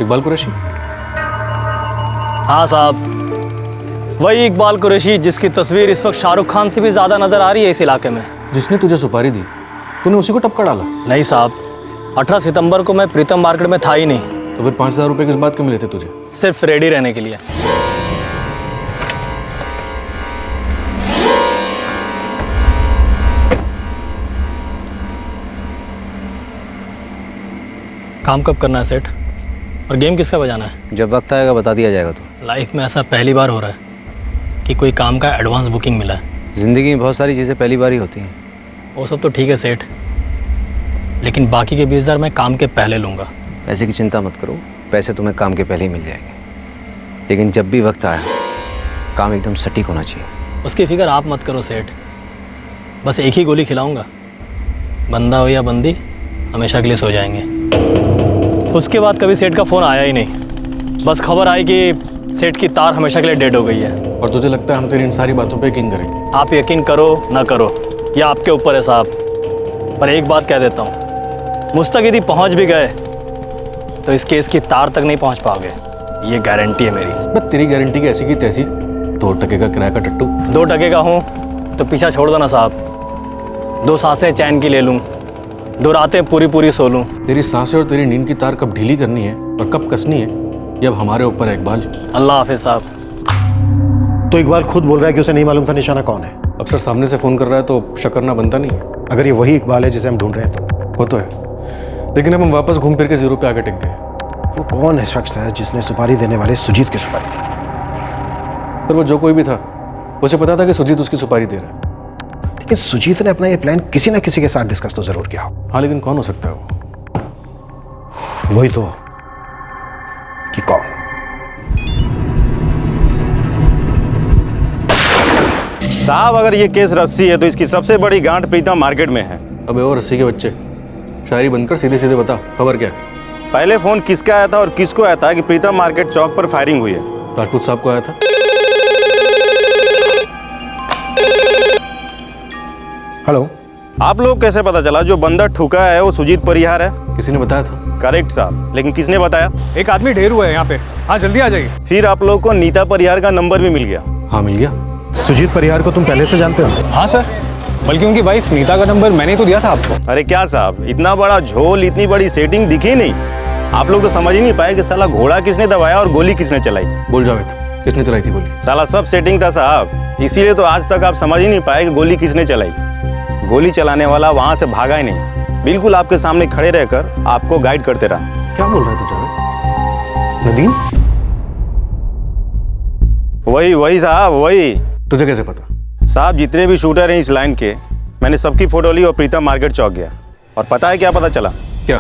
इकबाल कुरैशी? हाँ साहब, वही इकबाल कुरैशी जिसकी तस्वीर इस वक्त शाहरुख खान से भी ज्यादा नजर आ रही है इस इलाके में। जिसने तुझे सुपारी दी, तूने उसी को टपका डाला? नहीं साहब, 18 सितंबर को मैं प्रीतम मार्केट में था ही नहीं। तो फिर 5000 रुपए किस बात के मिले थे तुझे? सिर्फ रेडी रहने के लिए। काम कब करना है सेठ, और गेम किसका बजाना है? जब वक्त आएगा बता दिया जाएगा। तो लाइफ में ऐसा पहली बार हो रहा है कि कोई काम का एडवांस बुकिंग मिला है। ज़िंदगी में बहुत सारी चीज़ें पहली बार ही होती हैं। वो सब तो ठीक है सेठ, लेकिन बाकी के 20,000 मैं काम के पहले लूँगा। पैसे की चिंता मत करो, पैसे तुम्हें काम के पहले ही मिल जाएंगे। लेकिन जब भी वक्त आया, काम एकदम सटीक होना चाहिए। उसकी फिक्र आप मत करो सेठ, बस एक ही गोली खिलाऊंगा, बंदा हो या बंदी हमेशा के लिए सो जाएंगे। उसके बाद कभी सेठ का फ़ोन आया ही नहीं। बस खबर आई कि सेठ की तार हमेशा के लिए डेड हो गई है। और तुझे लगता है हम तेरी इन सारी बातों पे यकीन करेंगे? आप यकीन करो ना करो, यह आपके ऊपर है साहब। पर एक बात कह देता हूँ, मुझ तक यदि पहुँच भी गए तो इस केस की तार तक नहीं पहुँच पाओगे, ये गारंटी है मेरी। बस तेरी गारंटी की ऐसी की तैसी, 2 टके का किराया का टट्टू। 2 टके का हूँ तो पीछा छोड़ दो ना साहब। 2 सांसें चैन की ले लूँ, 2 रातें पूरी पूरी सो लूँ। तेरी सांसें और तेरी नींद की तार कब ढीली करनी है और कब कसनी है, ये अब हमारे ऊपर है इकबाल। अल्लाह हाफिज साहब। तो इकबाल खुद बोल रहा है कि उसे नहीं मालूम था निशाना कौन है। अफसर सामने से फोन कर रहा है तो शक करना बनता नहीं है। अगर ये वही इकबाल है जिसे हम ढूंढ रहे हैं तो? वो तो है, लेकिन अब हम वापस घूम फिर के 0 पे आके टिक गए। वो कौन है शख्स है जिसने सुपारी देने वाले सुजीत की सुपारी दी? पर वो जो कोई भी था, उसे पता था कि सुजीत उसकी सुपारी दे रहा है। लेकिन सुजीत ने अपना ये प्लान किसी ना किसी के साथ डिस्कस तो जरूर किया हो। हाँ, लेकिन कौन हो सकता है वो? वही तो कि कौन? साहब, अगर ये केस रस्सी है तो इसकी सबसे बड़ी गांठ प्रीतम मार्केट में है। अबे वो रस्सी के बच्चे, शायरी बनकर सीधे सीधे बता, खबर क्या है? पहले फोन किसका आया था और किसको आया था कि प्रीतम मार्केट चौक पर फायरिंग हुई है? राजपूत साहब को आया था। हेलो, आप लोग कैसे पता चला जो बंदा ठुका है वो सुजीत परिहार है? किसी ने बताया था। करेक्ट साहब, लेकिन किसने बताया? एक आदमी ढेर हुआ है यहाँ पे। हाँ, जल्दी आ जाइए। फिर आप लोग को नीता परिहार का नंबर भी मिल गया? हाँ, मिल गया। सुजीत परिहार को तुम पहले से जानते हो? हाँ सर, बल्कि उनकी वाइफ नीता का नंबर मैंने तो दिया था आपको। अरे क्या साहब, इतना बड़ा झोल, इतनी बड़ी सेटिंग दिखी नहीं। आप लोग तो समझ ही नहीं पाए कि साला घोड़ा किसने दबाया और गोली किसने चलाई। बोल जावेद, किसने चलाई थी गोली? साला सब सेटिंग था साहब, इसीलिए तो आज तक आप समझ ही नहीं पाए कि गोली किसने चलाई। गोली चलाने वाला वहां से भागा ही नहीं, बिल्कुल आपके सामने खड़े रहकर आपको गाइड करते रहा। क्या बोल रहे थे जावेद? नदीम? वही साहब, वही। तुझे कैसे पता? साहब, जितने भी शूटर हैं इस लाइन के, मैंने सबकी फोटो ली और प्रीतम मार्केट चौक गया। और पता है क्या पता चला? क्या?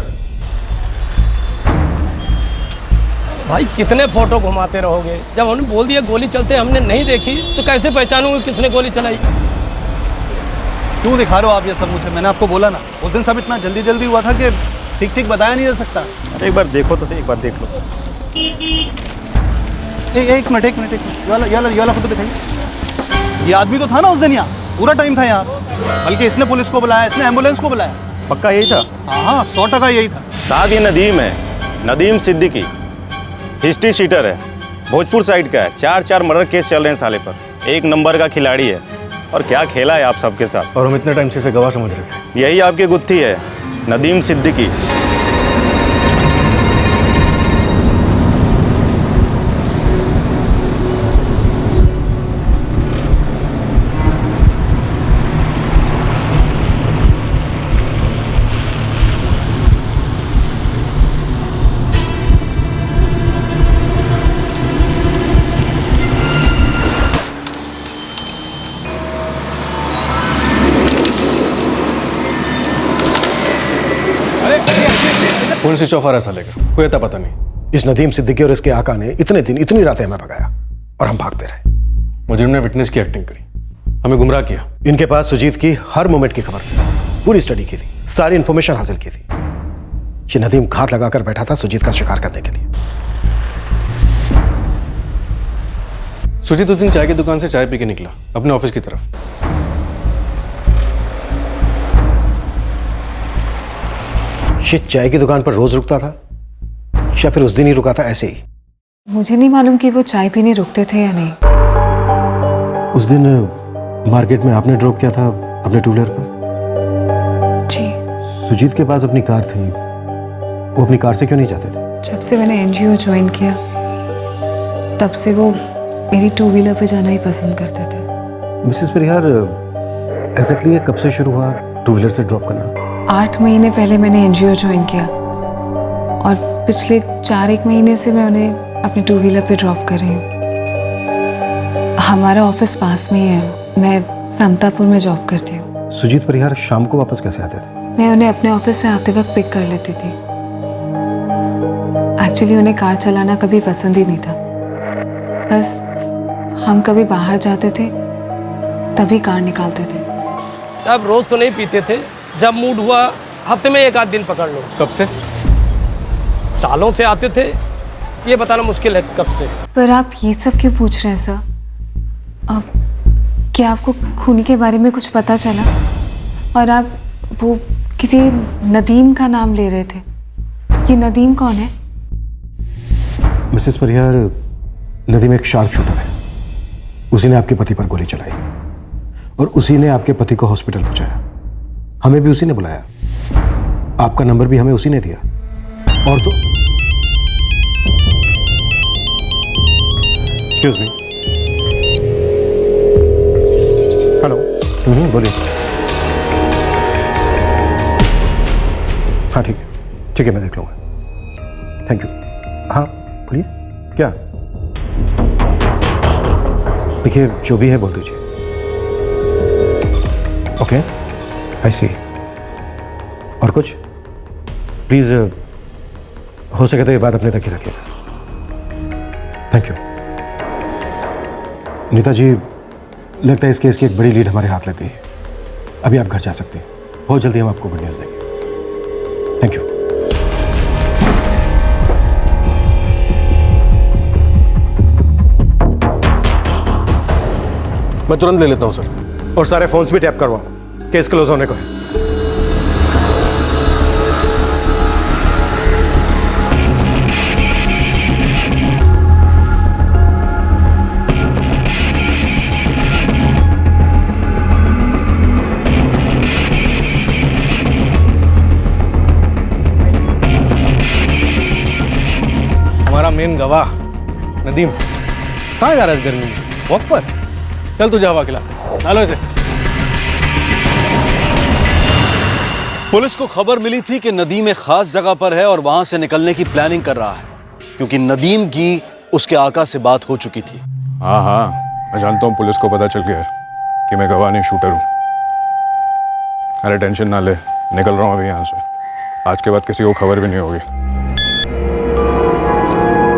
भाई कितने फोटो घुमाते रहोगे? जब हमने बोल दिया गोली चलते हमने नहीं देखी तो कैसे पहचानूंगा किसने गोली चलाई? क्यों दिखा रहे हो आप ये सब मुझे? मैंने आपको बोला ना, उस दिन सब इतना जल्दी जल्दी हुआ था कि ठीक ठीक बताया नहीं जा सकता। एक बार देखो तो, एक बार देख लो। एक मिनट, ये वाला फोटो दिखाइए। ये आदमी तो था ना उस दिन यहाँ, पूरा टाइम था यहाँ। बल्कि इसने पुलिस को बुलाया, इसने एम्बुलेंस को बुलाया। पक्का यही था? हाँ, 100% यही था साहब। ये नदीम है, नदीम सिद्दीकी, हिस्ट्री शीटर है, भोजपुर साइड का है। 4 मर्डर केस चल रहे हैं साले पर। 1 नंबर का खिलाड़ी है। और क्या खेला है आप सबके साथ। और हम इतने टाइम से इसे गवाह समझ रहे थे। यही आपकी गुत्थी है, Nadeem Siddiqui. Phone switch off आ रहा साले का, कोई अता पता नहीं। इस नदीम सिद्दीकी और इसके आका ने इतने दिन इतनी रातें हमें भगाया और हम भागते रहे। मुजरिम ने विटनेस की एक्टिंग करी, हमें गुमराह किया। इनके पास सुजीत की हर मोमेंट की खबर थी, पूरी स्टडी की थी, सारी इंफॉर्मेशन हासिल की थी। ये नदीम घात लगाकर बैठा था सुजीत का शिकार करने के लिए। सुजीत उस दिन चाय की दुकान से चाय पी के निकला अपने ऑफिस की तरफ। ये चाय की दुकान पर रोज रुकता था या फिर उस दिन ही रुका था ऐसे ही? मुझे नहीं मालूम कि वो चाय पीने रुकते थे या नहीं। उस दिन मार्केट में आपने ड्रॉप किया था अपने टू व्हीलर पर? जी। सुजीत के पास अपनी कार थी, वो अपनी कार से क्यों नहीं जाते थे? जब से मैंने एनजीओ ज्वाइन किया तब से वो मेरी टू व्हीलर पे जाना ही पसंद करते थे। मिसेस परिहार, एग्जैक्टली कब से शुरू हुआ टू व्हीलर से ड्रॉप करना? 8 महीने पहले मैंने एनजीओ ज्वाइन किया और पिछले 4-1 महीने से मैं उन्हें अपने टू व्हीलर पे ड्रॉप कर रही हूँ। हमारा ऑफिस पास में ही है, मैं समतापुर में जॉब करती हूँ। सुजीत परिहार शाम को वापस कैसे आते थे? मैं उन्हें अपने ऑफिस से आते वक्त पिक कर लेती थी। एक्चुअली उन्हें कार चलाना कभी पसंद ही नहीं था, बस हम कभी बाहर जाते थे तभी कार निकालते थे। साहब रोज तो नहीं पीते थे, जब मूड हुआ हफ्ते में 1 आध दिन पकड़ लो। कब से? सालों से आते थे, ये बताना मुश्किल है कब से। पर आप ये सब क्यों पूछ रहे हैं सर? अब क्या आपको खूनी के बारे में कुछ पता चला? और आप वो किसी नदीम का नाम ले रहे थे, ये नदीम कौन है? मिसेस परिहार, नदीम एक शार्प शूटर है। उसी ने आपके पति पर गोली चलाई और उसी ने आपके पति को हॉस्पिटल पहुंचाया। हमें भी उसी ने बुलाया, आपका नंबर भी हमें उसी ने दिया। और तो एक्सक्यूज मी। हेलो। बोलिए। हाँ ठीक है मैं देख लूँगा। Thank you. हाँ बोलिए। क्या? देखिए जो भी है बोल दीजिए। ओके आई सी। और कुछ? प्लीज़ हो सके तो ये बात अपने तक ही रखिएगा। Thank you. नीता जी, लगता है इस केस की एक बड़ी लीड हमारे हाथ लग गई है। अभी आप घर जा सकते हैं, बहुत जल्दी हम आपको गुड न्यूज़ देंगे। Thank you. मैं तुरंत ले लेता हूं सर, और सारे फोन्स भी टैप करवाओ, केस क्लोज होने को है। हमारा मेन गवाह नदीम कहाँ जा रहा है इस गर्मी में? वॉक पर? चल तू जा हवा खिला, डालो इसे। पुलिस को खबर मिली थी कि नदीम एक खास जगह पर है और वहां से निकलने की प्लानिंग कर रहा है, क्योंकि नदीम की उसके आका से बात हो चुकी थी। हाँ मैं जानता हूँ, पुलिस को पता चल गया है कि मैं गवाह नहीं शूटर हूँ। अरे टेंशन ना ले, निकल रहा हूँ अभी यहाँ से। आज के बाद किसी को खबर भी नहीं होगी।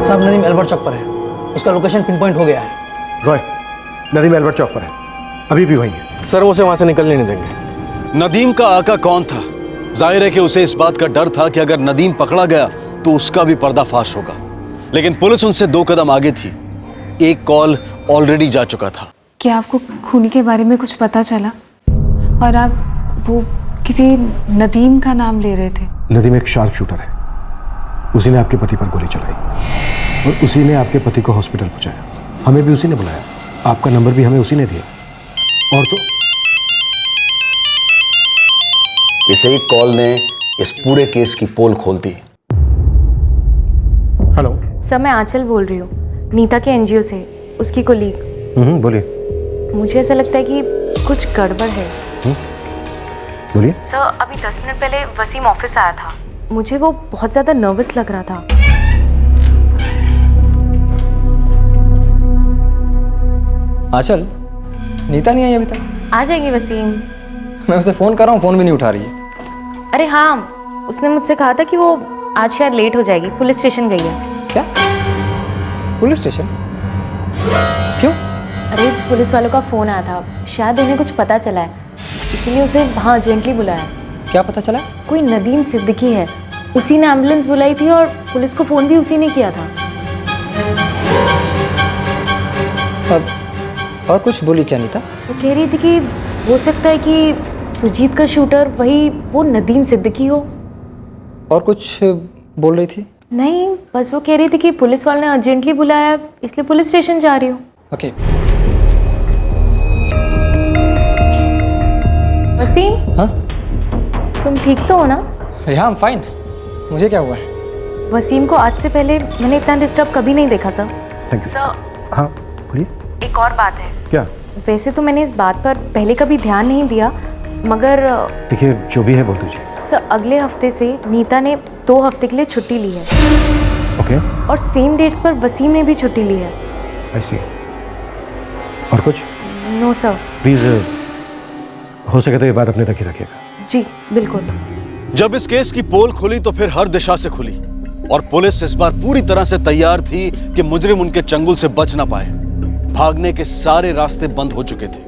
साहब नदीम एल्बर्ट चौक पर है, उसका लोकेशन पिन पॉइंट हो गया है। रॉय, नदीम एल्बर्ट चौक पर है, अभी भी वहीं है। सर उसे वहां से निकलने नहीं देंगे। नदीम का आका कौन था? जाहिर है कि उसे इस बात का डर था कि अगर नदीम पकड़ा गया तो उसका भी पर्दाफाश होगा, लेकिन पुलिस उनसे 2 कदम आगे थी। एक कॉल ऑलरेडी जा चुका था। क्या आपको खूनी के बारे में कुछ पता चला? और आप वो किसी नदीम का नाम ले रहे थे। नदीम एक शार्प शूटर है, उसी ने आपके पति पर गोली चलाई और उसी ने आपके पति को हॉस्पिटल पहुंचाया। हमें भी उसी ने बुलाया, आपका नंबर भी हमें उसी ने दिया। और तो इस एक कॉल ने इस पूरे केस की पोल खोल दी। हेलो सर, मैं आंचल बोल रही हूँ, नीता के एनजीओ से, उसकी कोलीग। बोलिए। मुझे ऐसा लगता है कि कुछ गड़बड़ है। बोलिए। सर अभी 10 मिनट पहले वसीम ऑफिस आया था, मुझे वो बहुत ज़्यादा नर्वस लग रहा था। आंचल, नीता नहीं आई अभी तक? आ जाएगी वसीम। मैं उसे फ़ोन कर रहा हूँ, फ़ोन भी नहीं उठा रही है। अरे हाँ, उसने मुझसे कहा था कि वो आज शायद लेट हो जाएगी, पुलिस स्टेशन गई है। क्या? Police station? क्यों? अरे पुलिस वालों का फ़ोन आया था, शायद उन्हें कुछ पता चला है, इसलिए उसे वहाँ अर्जेंटली बुलाया। क्या पता चला? कोई नदीम सिद्दीकी है, उसी ने एम्बुलेंस बुलाई थी और पुलिस को फ़ोन भी उसी ने किया था। और कुछ बोली क्या नीता? वो कह रही थी कि हो सकता है कि सुजीत का शूटर वही वो नदीम सिद्दीकी हो। और कुछ बोल रही थी? नहीं, बस वो कह रही थी कि पुलिस वाले ने अर्जेंटली बुलाया, इसलिए पुलिस स्टेशन जा रही हूँ। ओके। वसीम? हाँ? तुम ठीक तो हो ना? हाँ, I'm fine। मुझे क्या हुआ है? वसीम को आज से पहले मैंने इतना डिस्टर्ब कभी नहीं देखा सर। Thank you. सर, हाँ बोलिए। एक और बात है। क्या? वैसे तो मैंने इस बात पर पहले कभी ध्यान नहीं दिया, मगर देखिए जो भी है बोल दीजिए। सर, अगले हफ्ते से नीता ने 2 हफ्ते के लिए छुट्टी ली है। ओके। और सेम डेट्स पर वसीम ने भी छुट्टी ली है। आई सी। और कुछ? No sir. प्लीज हो सके तो ये बात अपने तक ही रखिएगा। जी बिल्कुल। जब इस केस की पोल खुली तो फिर हर दिशा से खुली और पुलिस इस बार पूरी तरह से तैयार थी कि मुजरिम उनके चंगुल से बच ना पाए। भागने के सारे रास्ते बंद हो चुके थे।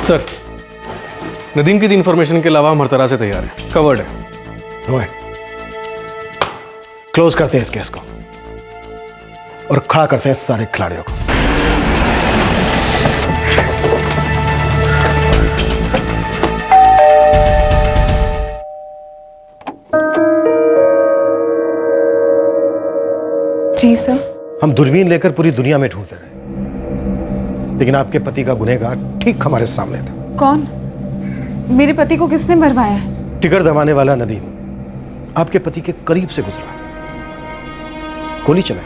सर, नदीम की इन्फॉर्मेशन के अलावा हम हर तरह से तैयार हैं, कवर्ड है। रोए, क्लोज करते हैं इस केस को और खड़ा करते हैं सारे खिलाड़ियों को। जी सर। हम दूरबीन लेकर पूरी दुनिया में ढूंढते रहे, लेकिन आपके पति का गुनहगार ठीक हमारे सामने था। कौन? मेरे पति को किसने मरवाया है? टिकट दबाने वाला नदीम आपके पति के करीब से गुजरा, गोली चलाई,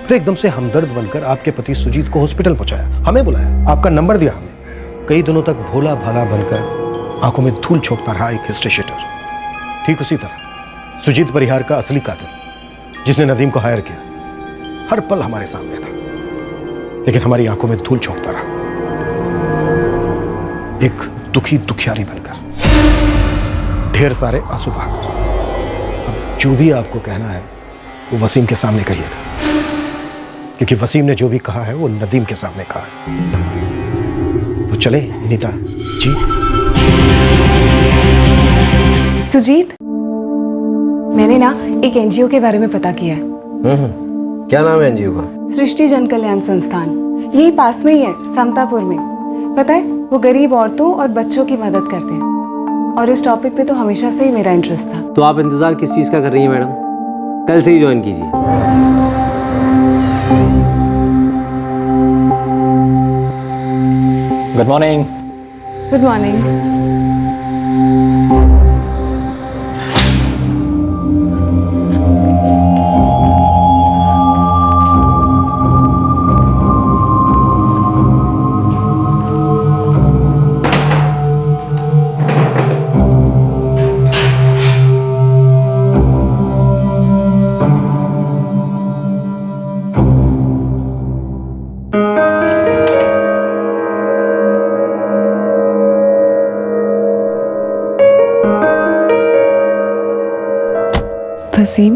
फिर एकदम से हमदर्द बनकर आपके पति सुजीत को हॉस्पिटल पहुंचाया, हमें बुलाया, आपका नंबर दिया हमें। कई दिनों तक भोला भाला बनकर आंखों में धूल झोंकता रहा एक हिस्ट्री शीटर। ठीक उसी तरह सुजीत परिहार का असली कातिल, जिसने नदीम को हायर किया, हर पल हमारे सामने था, लेकिन हमारी आंखों में धूल झोंकता रहा, एक दुखी दुखियारी बनकर, ढेर सारे आंसू बहाकर। अब जो भी आपको कहना है वो वसीम के सामने कहिएगा, क्योंकि वसीम ने जो भी कहा है वो नदीम के सामने कहा है। तो चले नीता जी। सुजीत, मैंने ना एक एनजीओ के बारे में पता किया है। क्या नाम है एनजीओ का? सृष्टि जन कल्याण संस्थान, यही पास में ही है, समतापुर में। पता है, वो गरीब औरतों और बच्चों की मदद करते हैं, और इस टॉपिक पे तो हमेशा से ही मेरा इंटरेस्ट था। तो आप इंतजार किस चीज़ का कर रही हैं मैडम? कल से ही ज्वाइन कीजिए। Good morning. Good morning. Wasim,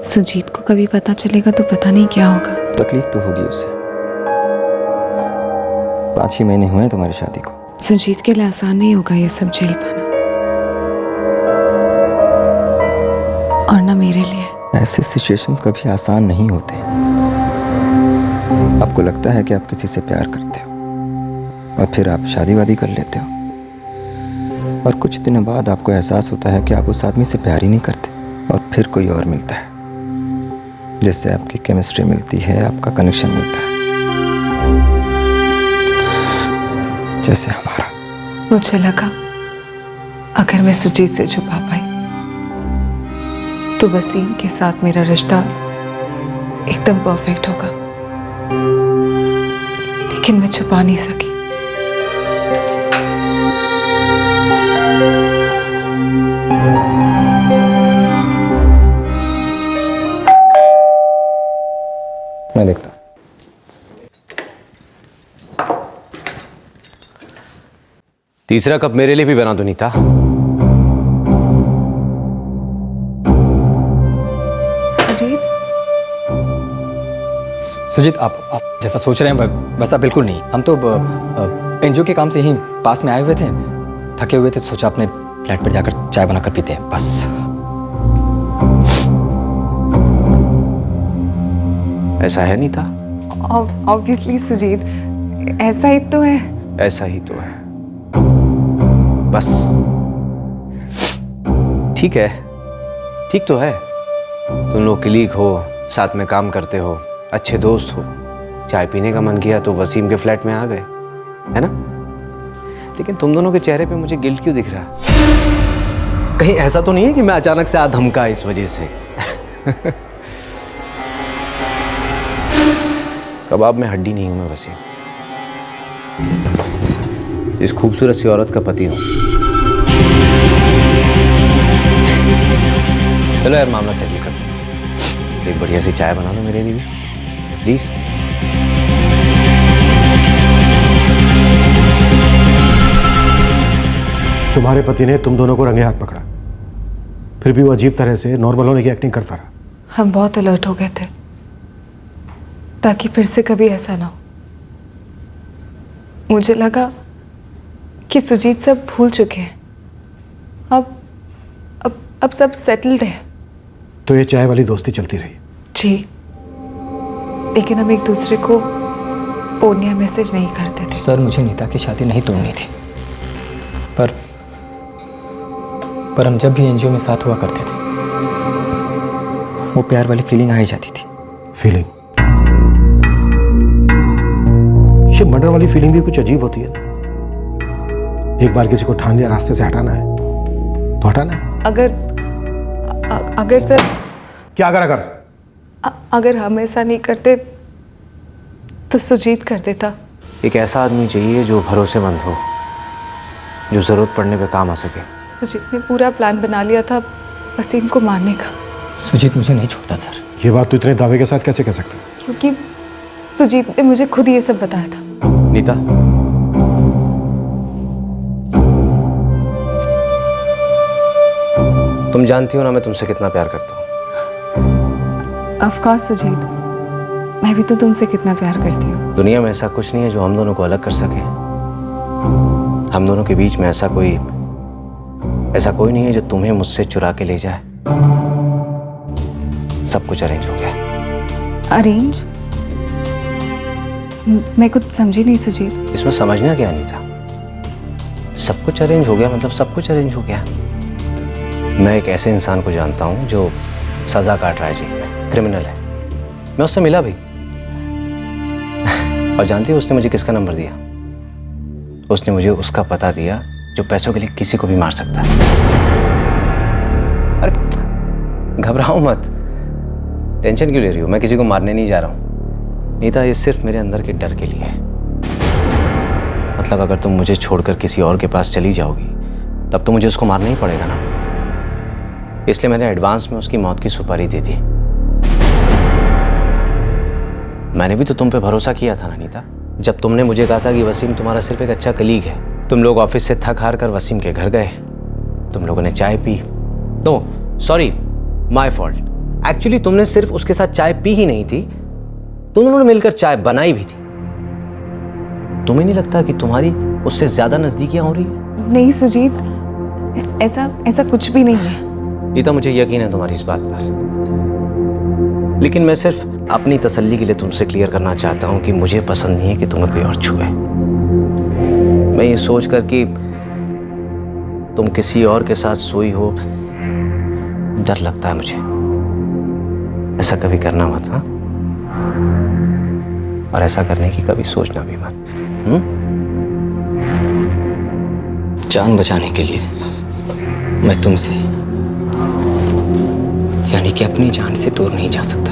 Sujit को कभी पता चलेगा तो पता नहीं क्या होगा। तकलीफ तो होगी उसे। 5 ही महीने हुए हैं तुम्हारी शादी को। सुजीत के लिए आसान नहीं होगा ये सब झेल पाना, और ना मेरे लिए। ऐसे सिचुएशंस कभी आसान नहीं होते। आपको लगता है कि आप किसी से प्यार करते हो और फिर आप शादी वादी कर लेते हो, और कुछ दिनों बाद आपको एहसास होता है कि आप उस आदमी से प्यार ही नहीं करते, और फिर कोई और मिलता है जिससे आपकी केमिस्ट्री मिलती है, आपका कनेक्शन मिलता है, जैसे हमारा। मुझे लगा अगर मैं सुजीत से छुपा पाई तो वसीम के साथ मेरा रिश्ता एकदम परफेक्ट होगा, लेकिन मैं छुपा नहीं सकी। मैं देखता हूं। तीसरा कप मेरे लिए भी बना दो नीता। सुजीत, आप जैसा सोच रहे हैं वैसा बिल्कुल नहीं। हम तो एनजीओ के काम से यहीं पास में आए हुए थे, थके हुए थे, सोचा अपने फ्लैट पर जाकर चाय बनाकर पीते हैं बस। ऐसा है नीता? ऑब्वियसली सुजीत, ऐसा ही तो है। ऐसा ही तो है बस। ठीक है, ठीक तो है। तुम लोग कलीग हो, साथ में काम करते हो, अच्छे दोस्त हो। चाय पीने का मन किया तो वसीम के फ्लैट में आ गए, है ना? लेकिन तुम दोनों के चेहरे पे मुझे गिल्ट क्यों दिख रहा है? कहीं ऐसा तो नहीं है कि मैं अचानक से धमका इस वजह से? कबाब में हड्डी नहीं हूं मैं वसीम, इस खूबसूरत सी औरत का पति हूं। चलो यार, मामला सेटल करते हैं। एक बढ़िया सी चाय बना दो मेरे लिए प्लीज। तुम्हारे पति ने तुम दोनों को रंगे हाथ पकड़ा, फिर भी वो अजीब तरह से नॉर्मल होने की एक्टिंग करता रहा। हम बहुत अलर्ट हो गए थे ताकि फिर से कभी ऐसा ना हो। मुझे लगा कि सुजीत सब भूल चुके हैं, अब सब सेटल्ड है। तो ये चाय वाली दोस्ती चलती रही? जी, लेकिन हम एक दूसरे को फोन या मैसेज नहीं करते थे। सर, मुझे नीता की शादी नहीं तोड़नी थी, पर हम जब भी एनजीओ में साथ हुआ करते थे, वो प्यार वाली फीलिंग आ ही जाती थी। फीलिंग? ये मर्डर वाली फीलिंग भी कुछ अजीब होती है ना। एक बार किसी को ठान लिया रास्ते से हटाना है तो हटाना है। अगर सर, क्या अगर? अगर हम ऐसा नहीं करते तो सुजीत कर देता। एक ऐसा आदमी चाहिए जो भरोसेमंद हो, जो जरूरत पड़ने पे काम आ सके। सुजीत ने पूरा प्लान बना लिया था वसीम को मारने का। सुजीत मुझे नहीं छोड़ता सर। ये बात तो इतने दावे के साथ कैसे कह सकते? क्योंकि सुजीत ने मुझे खुद ये सब बताया था। नीता, तुम जानती हो ना मैं तुमसे कितना प्यार करता हूँ। ऑफ कोर्स सुजीत, मैं भी तो तुमसे कितना प्यार करती हूँ। दुनिया में ऐसा कुछ नहीं है जो हम दोनों को अलग कर सके। हम दोनों के बीच में ऐसा कोई नहीं है जो तुम्हें मुझसे चुरा के ले जाए। सब कुछ अरेंज हो गया। अरेंज? मैं कुछ समझी नहीं सुजीत। इसमें समझना क्या नहीं था? सब कुछ अरेंज हो गया मतलब सब कुछ अरेंज हो गया। मैं एक ऐसे इंसान को जानता हूं जो सजा काट रहा है जेल में, क्रिमिनल है। मैं उससे मिला भी। और जानती हो उसने मुझे किसका नंबर दिया? उसने मुझे उसका पता दिया जो पैसों के लिए किसी को भी मार सकता है। अरे घबराओ मत, टेंशन क्यों ले रही हो? मैं किसी को मारने नहीं जा रहा हूं नीता, ये सिर्फ मेरे अंदर के डर के लिए है। मतलब अगर तुम मुझे छोड़कर किसी और के पास चली जाओगी तब तो मुझे उसको मारना ही पड़ेगा ना। इसलिए मैंने एडवांस में उसकी मौत की सुपारी दे दी। मैंने भी तो तुम पे भरोसा किया था ना नीता, जब तुमने मुझे कहा था कि वसीम तुम्हारा सिर्फ एक अच्छा कलीग है। तुम लोग ऑफिस से थक हार कर वसीम के घर गए, तुम लोगों ने चाय पी। No sorry, my fault. Actually तुमने सिर्फ उसके साथ चाय पी ही नहीं थी, तुम लोगों ने मिलकर चाय बनाई भी थी। तुम्हें नहीं लगता कि तुम्हारी उससे ज्यादा नजदीकियां हो रही है? नहीं सुजीत, ऐसा कुछ भी नहीं है। नीता, मुझे यकीन है तुम्हारी इस बात पर, लेकिन मैं सिर्फ अपनी तसल्ली के लिए तुमसे क्लियर करना चाहता हूं कि मुझे पसंद नहीं है कि तुम्हें कोई और छुए। मैं ये सोच कर कि तुम किसी और के साथ सोई हो, डर लगता है मुझे। ऐसा कभी करना मत, हाँ? और ऐसा करने की कभी सोचना भी मत। जान बचाने के लिए मैं तुमसे, यानी कि अपनी जान से दूर नहीं जा सकता।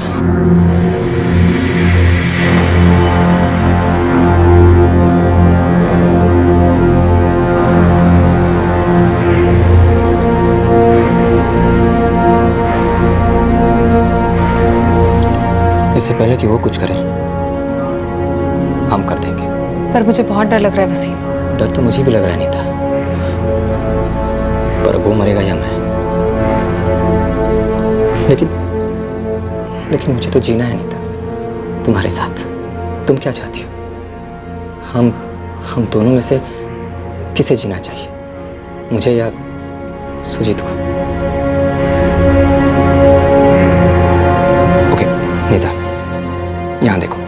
इससे पहले कि वो कुछ करे, हम कर देंगे। पर मुझे बहुत डर लग रहा है वसीम। डर तो मुझे भी लग रहा नहीं था, पर वो मरेगा या मैं। लेकिन मुझे तो जीना है नीता, तुम्हारे साथ। तुम क्या चाहती हो? हम दोनों में से किसे जीना चाहिए, मुझे या सुजीत को? ओके नीता, यहाँ देखो,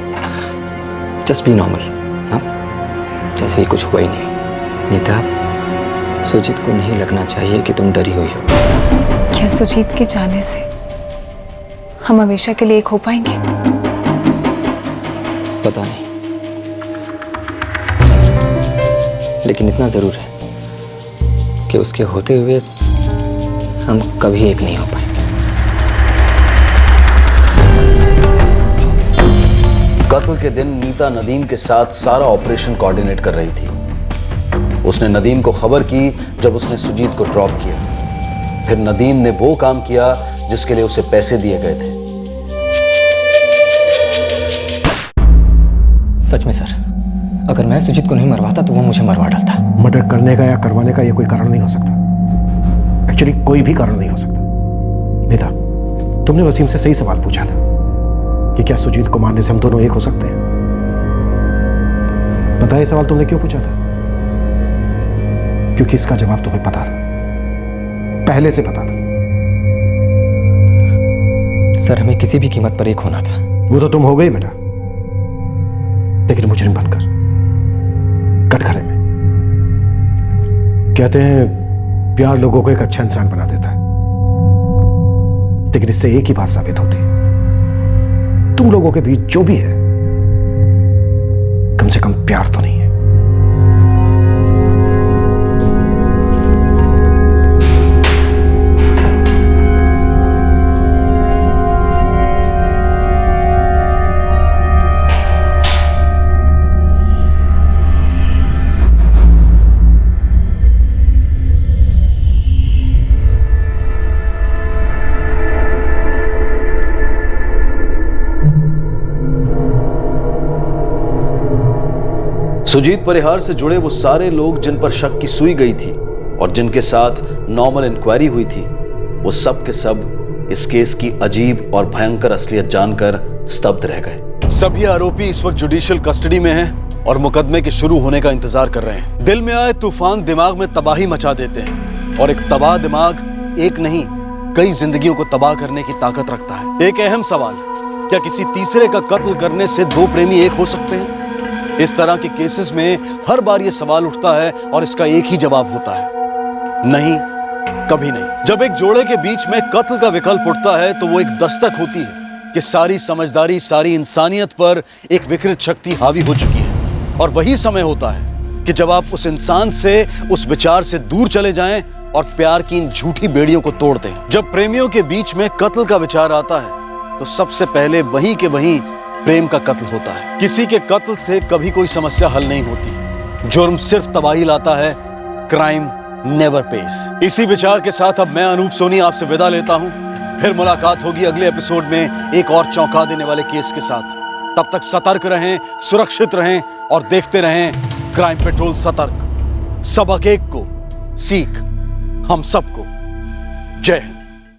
जस्ट बी नॉर्मल, हाँ, जैसे ही कुछ हुआ ही नहीं। नीता, सुजीत को नहीं लगना चाहिए कि तुम डरी हुई हो। क्या सुजीत के जाने से हम हमेशा के लिए एक हो पाएंगे? पता नहीं, लेकिन इतना जरूर है कि उसके होते हुए हम कभी एक नहीं हो पाएंगे। कत्ल के दिन नीता नदीम के साथ सारा ऑपरेशन कोऑर्डिनेट कर रही थी। उसने नदीम को खबर की जब उसने सुजीत को ड्रॉप किया। फिर नदीम ने वो काम किया जिसके लिए उसे पैसे दिए गए थे। सच में सर, अगर मैं सुजीत को नहीं मरवाता तो वो मुझे मरवा डालता। मर्डर करने का या करवाने का ये कोई कारण नहीं हो सकता। एक्चुअली कोई भी कारण नहीं हो सकता। नीता, तुमने वसीम से सही सवाल पूछा था कि क्या सुजीत को मारने से हम दोनों एक हो सकते हैं। पता है ये सवाल तुमने क्यों पूछा था? क्योंकि इसका जवाब तुम्हें पता था, पहले से पता था। सर, हमें किसी भी कीमत पर एक होना था। वो तो तुम हो गई बेटा, लेकिन मुजरिम बनकर, कटघरे में। कहते हैं प्यार लोगों को एक अच्छा इंसान बना देता है, लेकिन इससे एक ही बात साबित होती है, तुम लोगों के बीच जो भी है कम से कम प्यार तो नहीं है। सुजीत परिहार से जुड़े वो सारे लोग जिन पर शक की सुई गई थी और जिनके साथ नॉर्मल इंक्वायरी हुई थी, वो सब के सब इस केस की अजीब और भयंकर असलियत जानकर स्तब्ध रह गए। सभी आरोपी इस वक्त जुडिशियल कस्टडी में हैं और मुकदमे के शुरू होने का इंतजार कर रहे हैं। दिल में आए तूफान दिमाग में तबाही मचा देते हैं और एक तबाह दिमाग एक नहीं कई जिंदगियों को तबाह करने की ताकत रखता है। एक अहम सवाल, क्या किसी तीसरे का कत्ल करने से दो प्रेमी एक हो सकते हैं? इस तरह के केसेस में हर बार ये सवाल उठता है और इसका एक ही जवाब होता है, नहीं, कभी नहीं। जब एक जोड़े के बीच में कत्ल का विकल्प उठता है तो वो एक दस्तक होती है कि सारी समझदारी, सारी इंसानियत पर एक विकृत शक्ति हावी हो चुकी है। और वही समय होता है कि जब आप उस इंसान से, उस विचार से दूर चले जाएं और प्यार की इन झूठी बेड़ियों को तोड़ दें। जब प्रेमियों के बीच में कत्ल का विचार आता है तो सबसे पहले वहीं के वहीं प्रेम का कत्ल होता है। किसी के कत्ल से कभी कोई समस्या हल नहीं होती, जुर्म सिर्फ तबाही लाता है, क्राइम नेवर पेस। इसी विचार के साथ अब मैं अनूप सोनी आपसे विदा लेता हूं। फिर मुलाकात होगी अगले एपिसोड में एक और चौंका देने वाले केस के साथ। तब तक सतर्क रहें, सुरक्षित रहें और देखते रहें क्राइम पेट्रोल सतर्क। सबक एक को, सीख हम सबको। जय हिंद।